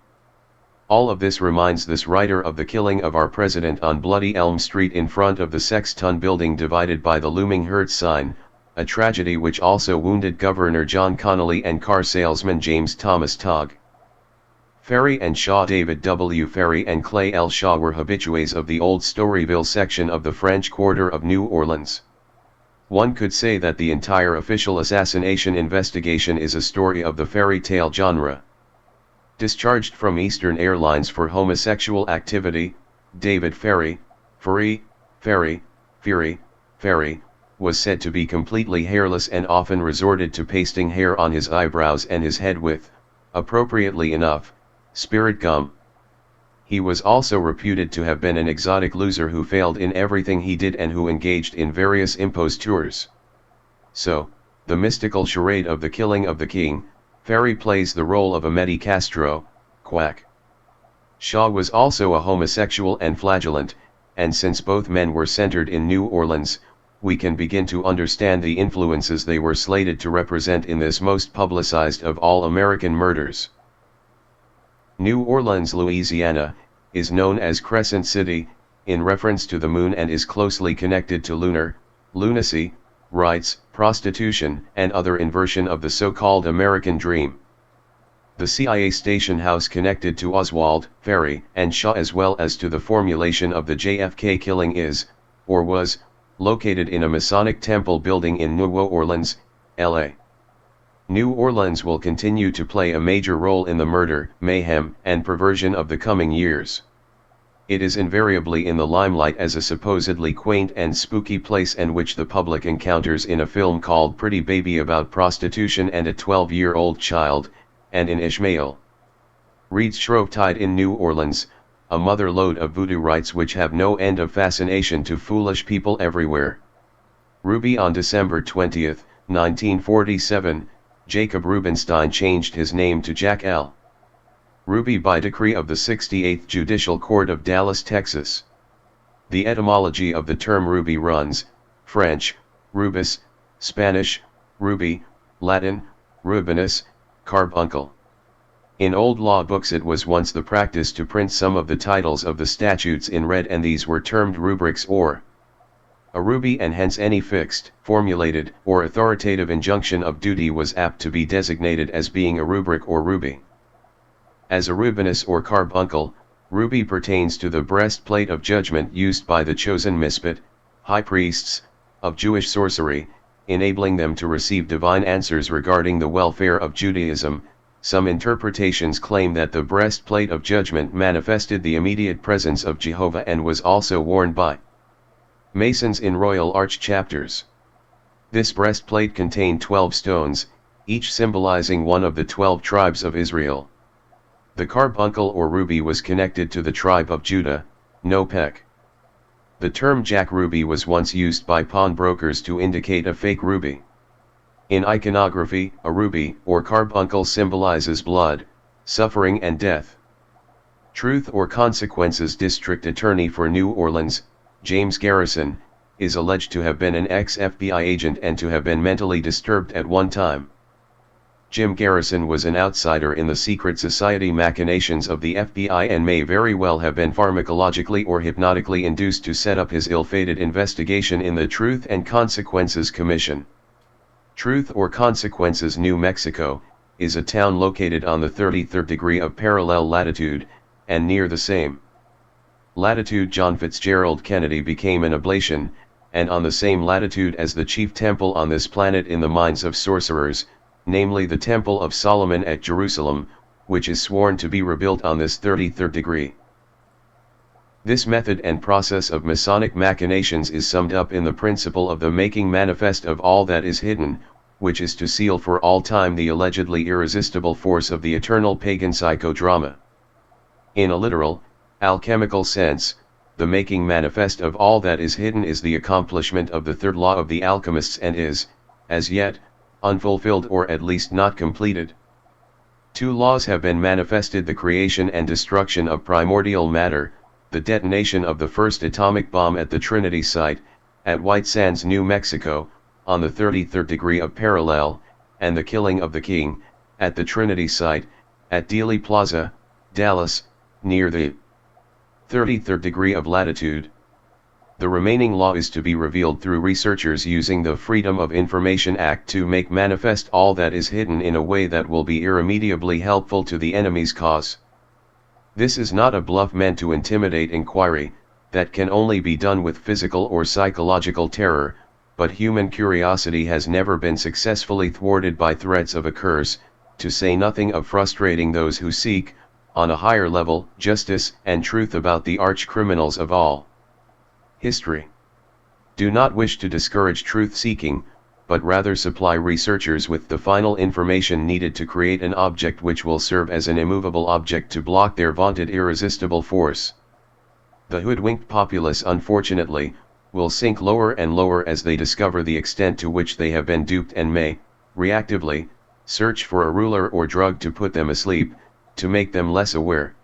All of this reminds this writer of the killing of our president on Bloody Elm Street in front of the Sexton building divided by the looming Hertz sign, a tragedy which also wounded Governor John Connolly and car salesman James Thomas Togg. Ferry and Shaw. David W. Ferry and Clay L. Shaw were habitués of the old Storyville section of the French Quarter of New Orleans. One could say that the entire official assassination investigation is a story of the fairy tale genre. Discharged from Eastern Airlines for homosexual activity, David Ferry, was said to be completely hairless and often resorted to pasting hair on his eyebrows and his head with, appropriately enough, spirit gum. He was also reputed to have been an exotic loser who failed in everything he did and who engaged in various impostures. So, the mystical charade of the killing of the king, Ferry plays the role of a Medi Castro, quack. Shaw was also a homosexual and flagellant, and since both men were centered in New Orleans, we can begin to understand the influences they were slated to represent in this most publicized of all American murders. New Orleans, Louisiana, is known as Crescent City, in reference to the moon, and is closely connected to lunacy, rites, prostitution, and other inversion of the so-called American dream. The CIA station house connected to Oswald, Ferry, and Shaw as well as to the formulation of the JFK killing is, or was, located in a Masonic temple building in New Orleans, LA. New Orleans will continue to play a major role in the murder, mayhem, and perversion of the coming years. It is invariably in the limelight as a supposedly quaint and spooky place, and which the public encounters in a film called Pretty Baby about prostitution and a 12-year-old child, and in Ishmael Reed's Shrovetide in New Orleans, a mother lode of voodoo rites which have no end of fascination to foolish people everywhere. Ruby. On December 20, 1947, Jacob Rubenstein changed his name to Jack L. Ruby by decree of the 68th Judicial Court of Dallas, Texas. The etymology of the term ruby runs, French, rubus, Spanish, ruby, Latin, rubinus, carbuncle. In old law books it was once the practice to print some of the titles of the statutes in red, and these were termed rubrics or a ruby, and hence any fixed, formulated, or authoritative injunction of duty was apt to be designated as being a rubric or ruby. As a rubinus or carbuncle, ruby pertains to the breastplate of judgment used by the chosen mispit, high priests, of Jewish sorcery, enabling them to receive divine answers regarding the welfare of Judaism. Some interpretations claim that the breastplate of judgment manifested the immediate presence of Jehovah and was also worn by Masons in Royal Arch chapters. This breastplate contained 12 stones, each symbolizing one of the 12 tribes of Israel. The carbuncle or ruby was connected to the tribe of Judah, no peck. The term Jack Ruby was once used by pawnbrokers to indicate a fake ruby. In iconography, a ruby or carbuncle symbolizes blood, suffering and death. Truth or Consequences District Attorney for New Orleans, James Garrison, is alleged to have been an ex-FBI agent and to have been mentally disturbed at one time. Jim Garrison was an outsider in the secret society machinations of the FBI and may very well have been pharmacologically or hypnotically induced to set up his ill-fated investigation in the Truth and Consequences Commission. Truth or Consequences, New Mexico, is a town located on the 33rd degree of parallel latitude, and near the same latitude John Fitzgerald Kennedy became an oblation, and on the same latitude as the chief temple on this planet in the minds of sorcerers, namely the Temple of Solomon at Jerusalem, which is sworn to be rebuilt on this 33rd degree. This method and process of Masonic machinations is summed up in the principle of the making manifest of all that is hidden, which is to seal for all time the allegedly irresistible force of the eternal pagan psychodrama. In a literal, alchemical sense, the making manifest of all that is hidden is the accomplishment of the third law of the alchemists and is, as yet, unfulfilled or at least not completed. Two laws have been manifested: the creation and destruction of primordial matter, the detonation of the first atomic bomb at the Trinity site, at White Sands, New Mexico, on the 33rd degree of parallel, and the killing of the king, at the Trinity site, at Dealey Plaza, Dallas, near the 33rd degree of latitude. The remaining law is to be revealed through researchers using the Freedom of Information Act to make manifest all that is hidden in a way that will be irremediably helpful to the enemy's cause. This is not a bluff meant to intimidate inquiry, that can only be done with physical or psychological terror, but human curiosity has never been successfully thwarted by threats of a curse, to say nothing of frustrating those who seek, on a higher level, justice and truth about the arch-criminals of all history. Do not wish to discourage truth-seeking, but rather supply researchers with the final information needed to create an object which will serve as an immovable object to block their vaunted irresistible force. The hoodwinked populace, unfortunately, will sink lower and lower as they discover the extent to which they have been duped and may, reactively, search for a ruler or drug to put them asleep, to make them less aware.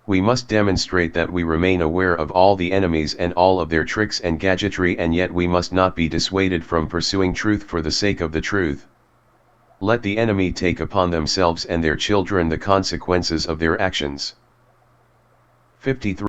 We must demonstrate that we remain aware of all the enemies and all of their tricks and gadgetry, and yet we must not be dissuaded from pursuing truth for the sake of the truth. Let the enemy take upon themselves and their children the consequences of their actions. 53.